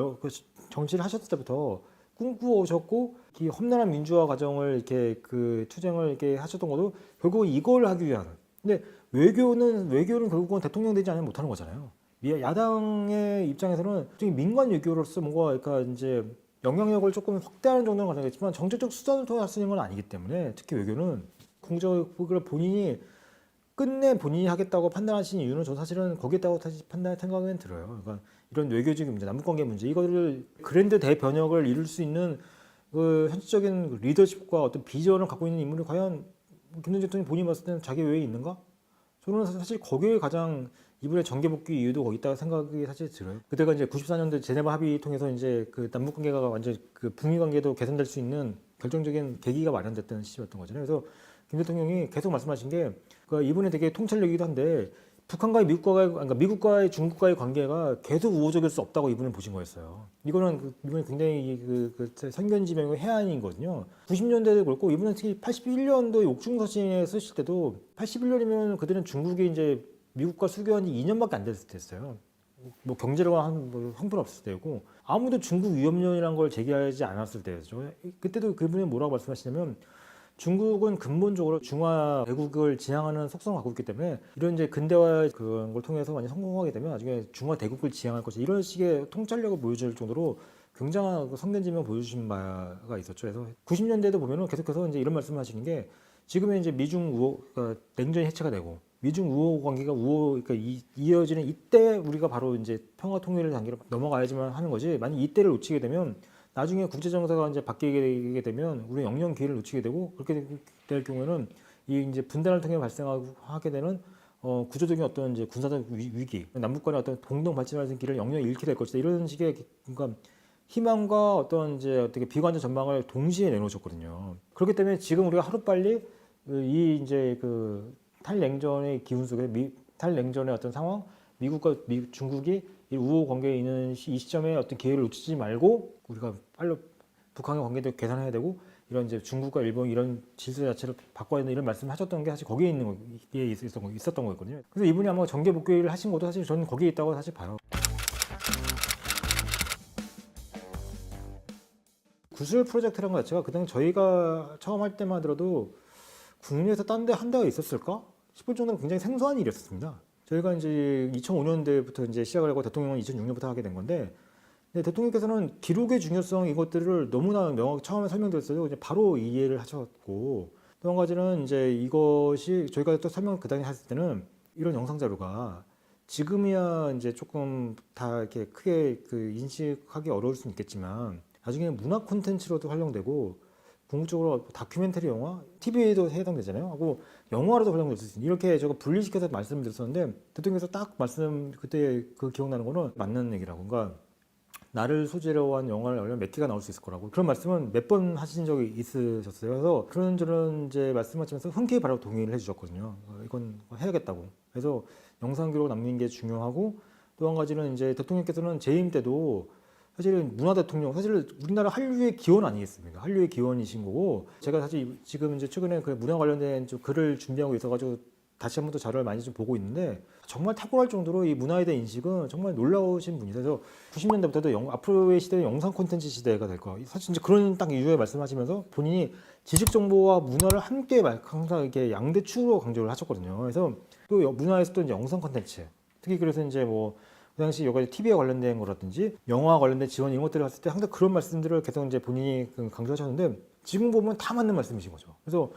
정치를 하셨을 때부터 꿈꾸오셨고 이 험난한 민주화 과정을 이렇게 그 투쟁을 이렇게 하셨던 것도 결국 이걸 하기 위한. 근데 외교는 결국은 대통령 되지 않으면 못하는 거잖아요. 야당의 입장에서는 민관 외교로서 뭔가 그러니까 이제 영향력을 조금 확대하는 정도는 가능하겠지만 정책적 수단을 통해 할 수 있는 건 아니기 때문에 특히 외교는 공적을 본인이 끝내 본인이 하겠다고 판단하신 이유는 저는 사실은 거기에 따고 다시 판단할 생각은 들어요. 그러니까 이런 외교적인 문제, 남북관계 문제 이거를 그랜드 대변혁을 이룰 수 있는 그 현실적인 리더십과 어떤 비전을 갖고 있는 인물이 과연 김대중 대통령이 본인이 봤을 때는 자기 외에 있는가? 저는 사실 거기에 가장 이분의 정계 복귀 이유도 거기 있다고 생각이 사실 들어요. 그때가 이제 94년도 제네바 합의 통해서 이제 그 남북 관계가 완전 그 북미 관계도 개선될 수 있는 결정적인 계기가 마련됐던 시점이었던 거잖아요. 그래서 김 대통령이 계속 말씀하신 게 그러니까 이분이 되게 통찰력이기도 한데 북한과의 미국과의 중국과의 관계가 계속 우호적일 수 없다고 이분은 보신 거였어요. 이거는 이분이 굉장히 선견지명의 해안이거든요. 90년대도 그렇고 이분은 특히 81년도에 옥중서신에 쓰실 때도 81년이면 그들은 중국이 이제 미국과 수교한 지 2년밖에 안 됐을 때였어요. 뭐 경제로가 한 형편 없을 때고 아무도 중국 위협론이라는 걸 제기하지 않았을 때였죠. 그때도 그분이 뭐라고 말씀하시냐면 중국은 근본적으로 중화 대국을 지향하는 속성을 갖고 있기 때문에 이런 이제 근대화 그런 걸 통해서 완전 성공하게 되면 나중에 중화 대국을 지향할 것이 이런 식의 통찰력을 보여줄 정도로 굉장한 성견지명 보여주신 바가 있었죠. 그래서 90년대도 보면은 계속해서 이제 이런 말씀을 하시는 게 지금의 이제 미중 우호, 그러니까 냉전이 해체가 되고 미중 우호 관계가 그러니까 이어지는 이때 우리가 바로 이제 평화 통일의 단계로 넘어가야지만 하는 거지. 만약 이때를 놓치게 되면 나중에 국제 정세가 이제 바뀌게 되면 우리 영영 기회를 놓치게 되고 그렇게 될 경우에는 이 이제 분단을 통해 발생하게 되는 구조적인 어떤 이제 군사적 위기, 남북 간의 어떤 공동 발전하는 길을 영영 잃게 될 것이다. 이런 식의 그러니까 희망과 어떤 이제 어떻게 비관적 전망을 동시에 내놓으셨거든요. 그렇기 때문에 지금 우리가 하루빨리 이 이제 그 탈냉전의 기운 속에 탈냉전의 어떤 상황, 미국과 중국이 이 우호 관계에 있는 이 시점에 어떤 기회를 놓치지 말고 우리가 빨리 북한의 관계도 개선해야 되고 이런 이제 중국과 일본 이런 질서 자체를 바꿔야 된다 이런 말씀을 하셨던 게 사실 거기에 있었던 거였거든요. 그래서 이분이 아마 정계 복귀를 하신 것도 사실 저는 거기에 있다고 사실 봐요. 구술 프로젝트라는 것 자체가 그당 저희가 처음 할 때만 하더라도 국내에서 딴 데 한 데가 있었을까 싶을 정도로 굉장히 생소한 일이었습니다. 저희가 이제 2005년대부터 이제 시작을 하고 대통령은 2006년부터 하게 된 건데, 근데 대통령께서는 기록의 중요성 이것들을 너무나 명확히 처음에 설명드렸어요. 이제 바로 이해를 하셨고, 또 한 가지는 이제 이것이 저희가 또 설명을 그 당시 했을 때는 이런 영상 자료가 지금이야 이제 조금 다 이렇게 크게 그 인식하기 어려울 수는 있겠지만 나중에 문화 콘텐츠로도 활용되고 궁극적으로 다큐멘터리 영화, TV에도 해당되잖아요. 하고 영화로도 활용될 수 있습니다. 이렇게 제가 분리시켜서 말씀드렸었는데 대통령께서 딱 그때 그 기억나는 거는 맞는 얘기라고. 그러니까 나를 소재로 한 영화를 하려면 몇 개가 나올 수 있을 거라고. 그런 말씀은 몇 번 하신 적이 있으셨어요. 그래서 그런저런 이제 말씀하시면서 흔쾌히 바로 동의를 해주셨거든요. 이건 해야겠다고. 그래서 영상 기록 남기는 게 중요하고 또 한 가지는 이제 대통령께서는 재임 때도 사실은 문화 대통령, 사실 우리나라 한류의 기원 아니겠습니까? 한류의 기원이신 거고, 제가 사실 지금 이제 최근에 그 문화 관련된 좀 글을 준비하고 있어가지고 다시 한번 더 자료를 많이 좀 보고 있는데 정말 탁월할 정도로 이 문화에 대한 인식은 정말 놀라우신 분이세요. 90년대부터도 앞으로의 시대는 영상 콘텐츠 시대가 될 거. 사실 이제 그런 딱 이유에 말씀하시면서 본인이 지식 정보와 문화를 함께 항상 이렇게 양대축으로 강조를 하셨거든요. 그래서 또 문화에서 또 이제 영상 콘텐츠, 특히 그래서 이제 뭐 그 당시 여기 TV에 관련된 거라든지 영화 관련된 지원 이런 것들을 했을 때 항상 그런 말씀들을 계속 이제 본인이 강조하셨는데 지금 보면 다 맞는 말씀이신 거죠. 그래서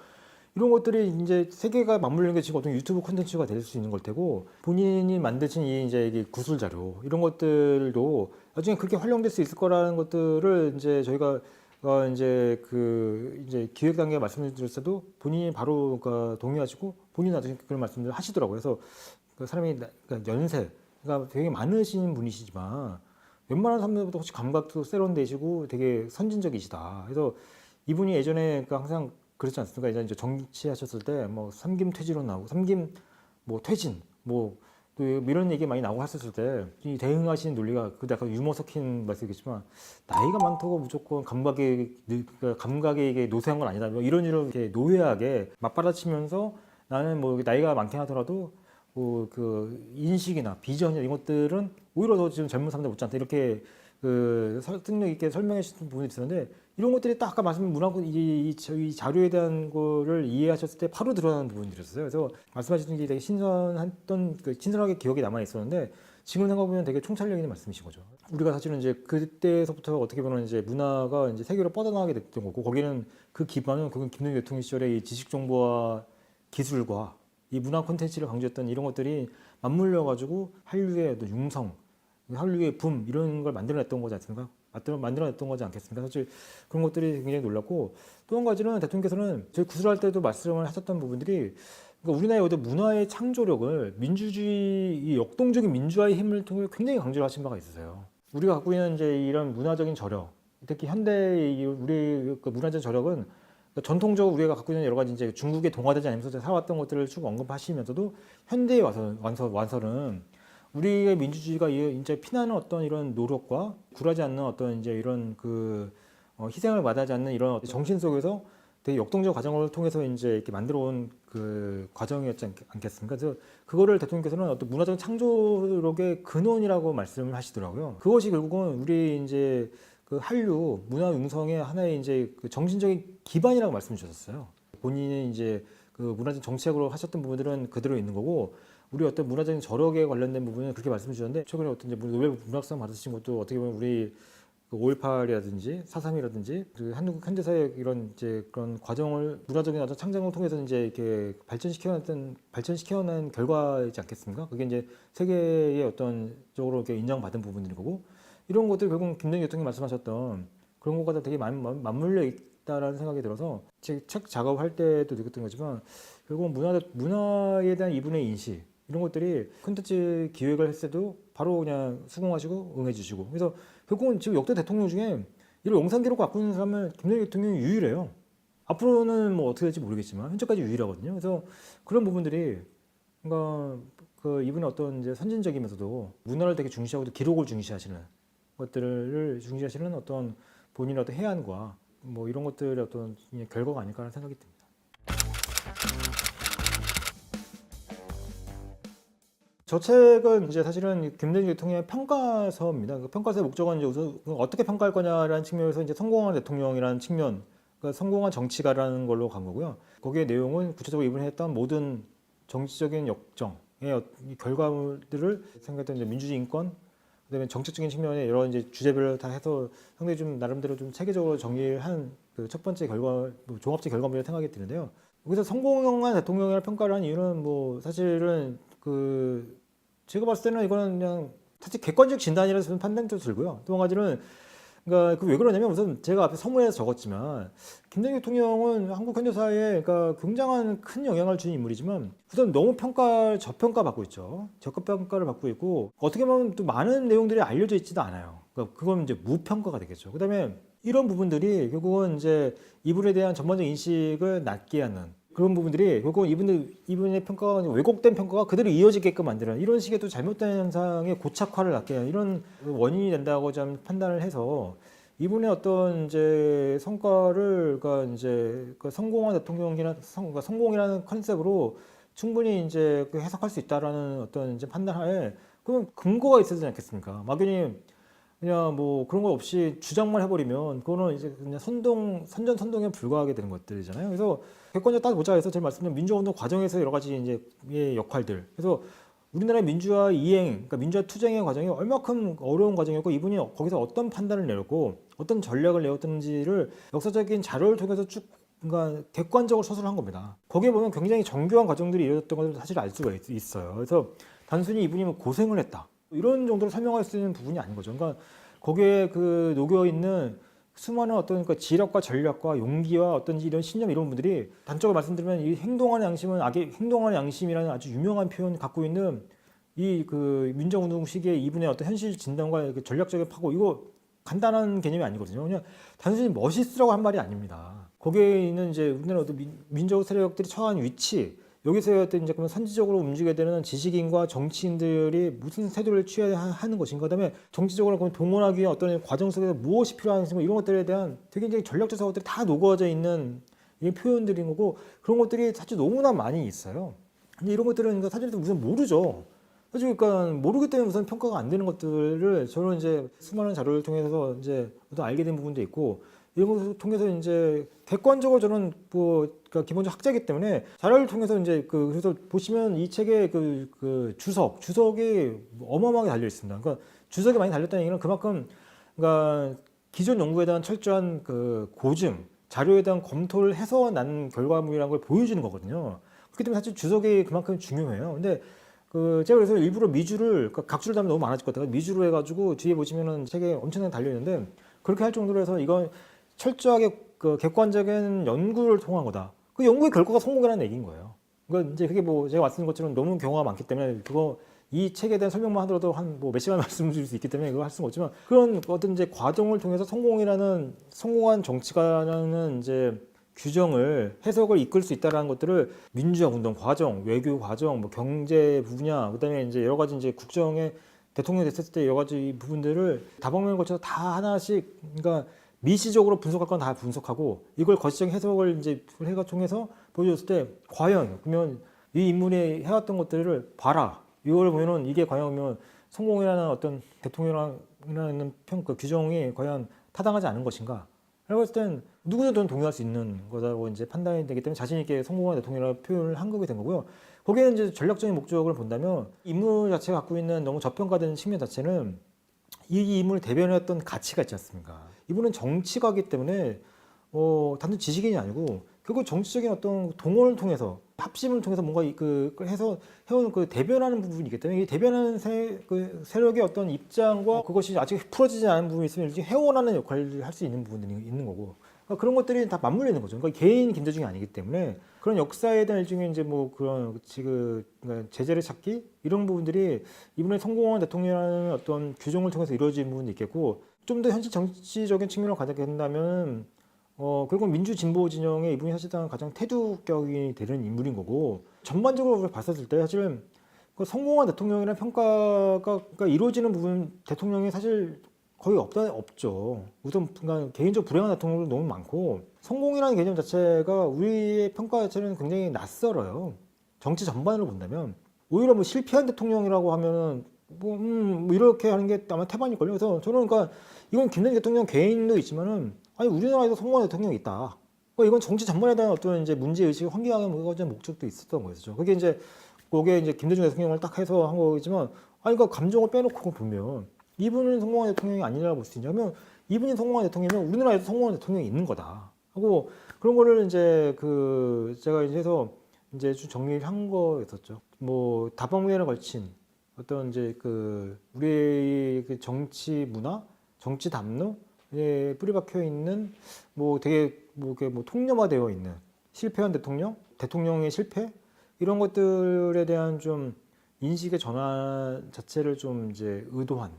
이런 것들이 이제 세계가 맞물리는 게 지금 어떤 유튜브 콘텐츠가 될 수 있는 걸 테고 본인이 만드신 이 이제 이게 구술 자료 이런 것들도 나중에 그렇게 활용될 수 있을 거라는 것들을 이제 저희가 이제 기획 단계에 말씀을 드렸어도 본인이 바로 동의하시고 본인 나중에 그런 말씀들을 하시더라고요. 그래서 그 사람이 연세 그러니까 되게 많으신 분이시지만 웬만한 사람들보다 혹시 감각도 세련되시고 되게 선진적이시다. 그래서 이분이 예전에 항상 그렇지 않습니까? 이제 정치하셨을 때 뭐 삼김 퇴진론 나오고 삼김 뭐 퇴진 뭐 또 이런 얘기 많이 나오고 하셨을 때 이 대응하시는 논리가 그 약간 유머 섞인 말씀이겠지만 나이가 많다고 무조건 감각에 노쇠한 건 아니다. 뭐 이런 이렇게 노회하게 맞받아치면서 나는 뭐 나이가 많긴 하더라도 그 인식이나 비전 이런 것들은 오히려 더 지금 젊은 사람들 못지 않다 이렇게 그 설득력 있게 설명해 주신 부분이 있었는데 이런 것들이 딱 아까 말씀 문화고 이 자료에 대한 거를 이해하셨을 때 바로 드러나는 부분들이었어요. 그래서 말씀하신 게 되게 신선했던 신선하게 기억이 남아 있었는데 지금 생각해보면 되게 총찰력 있는 말씀이신 거죠. 우리가 사실은 이제 그때서부터 어떻게 보면 이제 문화가 이제 세계로 뻗어나가게 됐던 거고 거기는 그 기반은 그건 김대중 대통령 시절의 이 지식 정보와 기술과 이 문화 콘텐츠를 강조했던 이런 것들이 맞물려 가지고 한류의 어떤 융성, 한류의 붐 이런 걸 만들어냈던 거지 않습니까? 만들어냈던 거지 않겠습니까? 사실 그런 것들이 굉장히 놀랐고 또 한 가지는 대통령께서는 저희 구술할 때도 말씀을 하셨던 부분들이 그러니까 우리나라의 어떤 문화의 창조력을 민주주의 이 역동적인 민주화의 힘을 통해 굉장히 강조를 하신 바가 있으세요. 우리가 갖고 있는 이제 이런 문화적인 저력, 특히 현대 우리 그 문화적 저력은 전통적으로 우리가 갖고 있는 여러 가지 이제 중국에 동화되지 않으면서 살아왔던 것들을 쭉 언급하시면서도 현대에 와서는 우리의 민주주의가 이제 피나는 어떤 이런 노력과 굴하지 않는 어떤 이제 이런 희생을 마다하지 않는 이런 정신 속에서 되게 역동적 과정을 통해서 이제 이렇게 만들어온 그 과정이었지 않겠습니까? 그래서 그거를 대통령께서는 어떤 문화적 창조력의 근원이라고 말씀을 하시더라고요. 그것이 결국은 우리 이제 그 한류 문화 융성의 하나의 이제 그 정신적인 기반이라고 말씀 주셨어요. 본인이 이제 그 문화적 정책으로 하셨던 부분들은 그대로 있는 거고 우리 어떤 문화적인 저력에 관련된 부분은 그렇게 말씀 주셨는데 최근에 어떤 이제 노벨 문학상 받으신 것도 어떻게 보면 우리 그 5.18이라든지 4.3이라든지 그 한국 현대사의 이런 이제 그런 과정을 문화적인 어떤 창작을 통해서 이제 이렇게 발전시켜낸 결과이지 않겠습니까? 그게 이제 세계의 어떤 쪽으로 이렇게 인정받은 부분들인 거고 이런 것들 결국 김대중 대통령이 말씀하셨던 그런 것과 다 되게 맞물려 있다라는 생각이 들어서 책 작업할 때도 느꼈던 거지만 결국 문화에 대한 이분의 인식 이런 것들이 콘텐츠 기획을 했을 때도 바로 그냥 수긍하시고 응해주시고 그래서 결국은 지금 역대 대통령 중에 이런 영상 기록 갖고 있는 사람은 김대중 대통령이 유일해요. 앞으로는 뭐 어떻게 될지 모르겠지만 현재까지 유일하거든요. 그래서 그런 부분들이 그러니까 그 이분의 어떤 이제 선진적이면서도 문화를 되게 중시하고 기록을 중시하시는 것들을 중시하시는 어떤 본인의 어떤 해안과 뭐 이런 것들의 어떤 결과가 아닐까라는 생각이 듭니다. 저 책은 이제 사실은 김대중 대통령의 평가서입니다. 그 평가서의 목적은 이제 우선 어떻게 평가할 거냐라는 측면에서 이제 성공한 대통령이라는 측면, 그러니까 성공한 정치가라는 걸로 간 거고요. 거기에 내용은 구체적으로 이분이 했던 모든 정치적인 역정의 이 결과물들을 생각했던 이제 민주주의 인권, 그다음에 정책적인 측면에 여러 이제 주제별로 다 해서 상당히 좀 나름대로 좀 체계적으로 정리를 한 그 첫 번째 종합적 결과물이라고 생각이 드는데요. 여기서 성공한 대통령이라는 평가를 한 이유는 뭐 사실은 그 제가 봤을 때는 이거는 그냥 사실 객관적 진단이라서 저는 판단도 들고요. 또 한 가지는 그러니까 왜 그러냐면 우선 제가 앞에 서문에서 적었지만 김대중 대통령은 한국 현대사에 그러니까 굉장한 큰 영향을 준 인물이지만 우선 너무 저평가 받고 있죠. 저평가를 받고 있고 어떻게 보면 또 많은 내용들이 알려져 있지도 않아요. 그러니까 그건 이제 무평가가 되겠죠. 그다음에 이런 부분들이 결국은 이제 이분에 대한 전반적 인식을 낮게 하는 그런 부분들이 결국 이분의 평가가 왜곡된 평가가 그대로 이어지게끔 만드는 이런 식의 또 잘못된 현상의 고착화를 낳게 하는 이런 원인이 된다고 좀 판단을 해서 이분의 어떤 이제 성과를 그러니까 이제 그 성공한 대통령이나 그러니까 성공이라는 컨셉으로 충분히 이제 그 해석할 수 있다라는 어떤 이제 판단하에 그럼 근거가 있어야 되지 않겠습니까? 막연히 그냥 뭐 그런 거 없이 주장만 해버리면 그거는 이제 그냥 선전선동에 불과하게 되는 것들이잖아요. 그래서 객관적으로 딱 보자 해서 제가 말씀드린 민주화운동 과정에서 여러 가지 이제 역할들. 그래서 우리나라의 민주화 이행, 그러니까 민주화 투쟁의 과정이 얼마큼 어려운 과정이었고 이분이 거기서 어떤 판단을 내렸고 어떤 전략을 내었던지를 역사적인 자료를 통해서 쭉 그러니까 객관적으로 서술을 한 겁니다. 거기에 보면 굉장히 정교한 과정들이 이루어졌던 것을 사실 알 수가 있어요. 그래서 단순히 이분이 뭐 고생을 했다. 이런 정도로 설명할 수 있는 부분이 아닌 거죠. 그러니까 거기에 그 녹여 있는 수많은 어떤 그 지략과 전략과 용기와 어떤 이런 신념 이런 분들이 단적으로 말씀드리면 이 행동하는 양심은 행동하는 양심이라는 아주 유명한 표현 갖고 있는 이 그 민주화운동 시기에 이분의 어떤 현실 진단과 전략적인 파고 이거 간단한 개념이 아니거든요. 그냥 단순히 멋있으라고 한 말이 아닙니다. 거기에 있는 이제 우리나라 어떤 민족 세력들이 처한 위치 여기서 어떤 이제 그러면 선지적으로 움직여야 되는 지식인과 정치인들이 무슨 태도를 취해야 하는 것인가, 그다음에 정치적으로 동원하기 위한 어떤 과정 속에서 무엇이 필요한지 이런 것들에 대한 되게 이제 전략적 사고들이 다 녹아져 있는 이 표현들인 거고 그런 것들이 사실 너무나 많이 있어요. 근데 이런 것들은 사실은 우선 모르죠. 사실 그러니까 모르기 때문에 우선 평가가 안 되는 것들을 저는 이제 수많은 자료를 통해서 이제 알게 된 부분도 있고. 이런 것을 통해서 이제 객관적으로 저는 뭐 그러니까 기본적으로 학자이기 때문에 자료를 통해서 이제 그래서 보시면 이 책의 그 주석이 어마어마하게 달려 있습니다. 그러니까 주석이 많이 달렸다는 얘기는 그만큼 그러니까 기존 연구에 대한 철저한 그 고증 자료에 대한 검토를 해서 난 결과물이라는 걸 보여주는 거거든요. 그렇기 때문에 사실 주석이 그만큼 중요해요. 근데 제가 그래서 일부러 미주를 각주를 달면 너무 많아질 것 같아요. 미주로 해가지고 뒤에 보시면은 책에 엄청나게 달려 있는데 그렇게 할 정도로 해서 이건 철저하게 그 객관적인 연구를 통한 거다. 그 연구의 결과가 성공이라는 얘기인 거예요. 그러니까 이제 그게 뭐 제가 말씀드린 것처럼 너무 경우가 많기 때문에 이 책에 대한 설명만 하더라도 한 뭐 몇 시간 말씀드릴 수 있기 때문에 그거 할 수는 없지만 그런 어떤 이제 과정을 통해서 성공한 정치가라는 이제 규정을 해석을 이끌 수 있다라는 것들을 민주화 운동 과정, 외교 과정, 뭐 경제 분야, 그다음에 이제 여러 가지 이제 국정에 대통령이 됐을 때 여러 가지 부분들을 다방면을 거쳐서 다 하나씩 그러니까 미시적으로 분석할 건 다 분석하고 이걸 거시적 해석을 이제 해가 통해서 보여줬을 때 과연 그러면 이 인물이 해왔던 것들을 봐라. 이걸 보면은 이게 과연 성공이라는 어떤 대통령이라는 규정이 과연 타당하지 않은 것인가? 라고 했을 땐 누구든 동의할 수 있는 거다라고 이제 판단이 되기 때문에 자신 있게 성공한 대통령이라고 표현을 한 거게 된 거고요. 거기에는 이제 전략적인 목적을 본다면 인물 자체가 갖고 있는 너무 저평가된 측면 자체는 이 인물을 대변했던 가치가 있지 않습니까? 이분은 정치가이기 때문에 단순 지식인이 아니고 결국 정치적인 어떤 동원을 통해서 합심을 통해서 뭔가 해서 해온 그 대변하는 부분이기 때문에 이 대변하는 세력의 어떤 입장과 그것이 아직 풀어지지 않은 부분이 있으면 일종의 해원하는 역할을 할 수 있는 부분들이 있는 거고 그러니까 그런 것들이 다 맞물려 있는 거죠. 그러니까 개인 김대중이 아니기 때문에 그런 역사에 대한 일종의 이제 뭐 그런 그러니까 제재를 찾기 이런 부분들이 이분의 성공한 대통령이라는 어떤 규정을 통해서 이루어진 부분이 있겠고 좀 더 현실 정치적인 측면을 가져게 된다면 결국 민주 진보 진영의 이분이 사실상 가장 태두격이 되는 인물인 거고 전반적으로 봤었을 때 사실은 그 성공한 대통령이라는 평가가 이루어지는 부분 대통령이 사실 거의 없죠. 우선 그러니까 개인적 불행한 대통령도 너무 많고 성공이라는 개념 자체가 우리의 평가 자체는 굉장히 낯설어요. 정치 전반으로 본다면 오히려 뭐 실패한 대통령이라고 하면은 뭐 이렇게 하는 게 아마 태반일걸요. 그래서 저는 그러니까 이건 김대중 대통령 개인도 있지만은 아니 우리나라에도 성공한 대통령이 있다. 이건 정치 전반에 대한 어떤 이제 문제 의식을 환기하는 목적도 있었던 거였죠. 그게 이제 김대중 대통령을 딱 해서 한 거겠지만 아니 그러니까 감정을 빼놓고 보면 이분은 성공한 대통령이 아니라고 볼 수 있냐면 이분이 성공한 대통령이면 우리나라에도 성공한 대통령이 있는 거다. 하고 그런 거를 이제 제가 이제 해서 이제 좀 정리를 한 거였었죠. 뭐 다방면에 걸친 어떤 이제 우리의 정치 문화, 정치 담론에 뿌리박혀 있는 뭐 되게 뭐 통념화되어 있는 실패한 대통령의 실패 이런 것들에 대한 좀 인식의 전환 자체를 좀 이제 의도한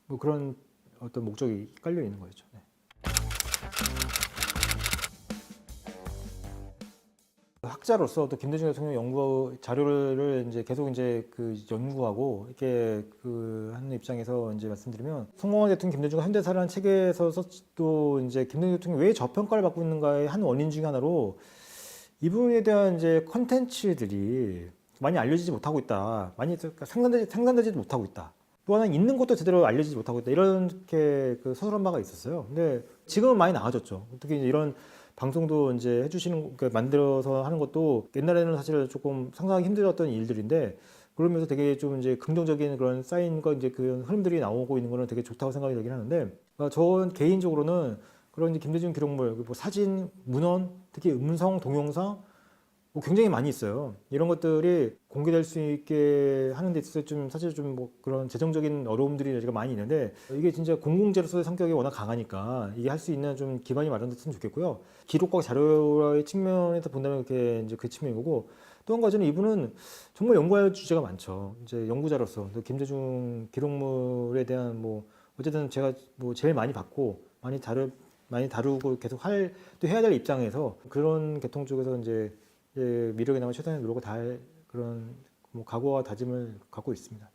뭐 그런 어떤 목적이 깔려 있는 거죠. 네. 학자로서 또 김대중 대통령 연구 자료를 이제 계속 이제 연구하고 이렇게 하는 입장에서 이제 말씀드리면 성공한 대통령 김대중과 현대사라는 책에서 또 이제 김대중 대통령이 왜 저평가를 받고 있는가의 한 원인 중에 하나로 이분에 대한 이제 컨텐츠들이 많이 알려지지 못하고 있다. 많이 생산되지도 못하고 있다. 또 하나 있는 것도 제대로 알려지지 못하고 있다. 이렇게 서술한 바가 있었어요. 근데 지금은 많이 나아졌죠. 특히 이제 이런 방송도 이제 해주시는, 만들어서 하는 것도 옛날에는 사실 조금 상상하기 힘들었던 일들인데 그러면서 되게 좀 이제 긍정적인 그런 쌓인 이제 그 흐름들이 나오고 있는 거는 되게 좋다고 생각이 되긴 하는데 저 개인적으로는 그런 이제 김대중 기록물, 뭐 사진, 문헌, 특히 음성, 동영상 뭐 굉장히 많이 있어요. 이런 것들이 공개될 수 있게 하는 데 있어서 좀 사실 좀 뭐 그런 재정적인 어려움들이 많이 있는데 이게 진짜 공공재로서의 성격이 워낙 강하니까 이게 할 수 있는 좀 기반이 마련됐으면 좋겠고요. 기록과 자료의 측면에서 본다면 이렇게 이제 그 측면이고 또 한 가지는 이분은 정말 연구할 주제가 많죠. 이제 연구자로서 또 김대중 기록물에 대한 뭐 어쨌든 제가 뭐 제일 많이 받고 많이 다루고 계속 또 해야 될 입장에서 그런 계통 쪽에서 이제 미력이나마 최선의 노력을 다할 그런 뭐 각오와 다짐을 갖고 있습니다.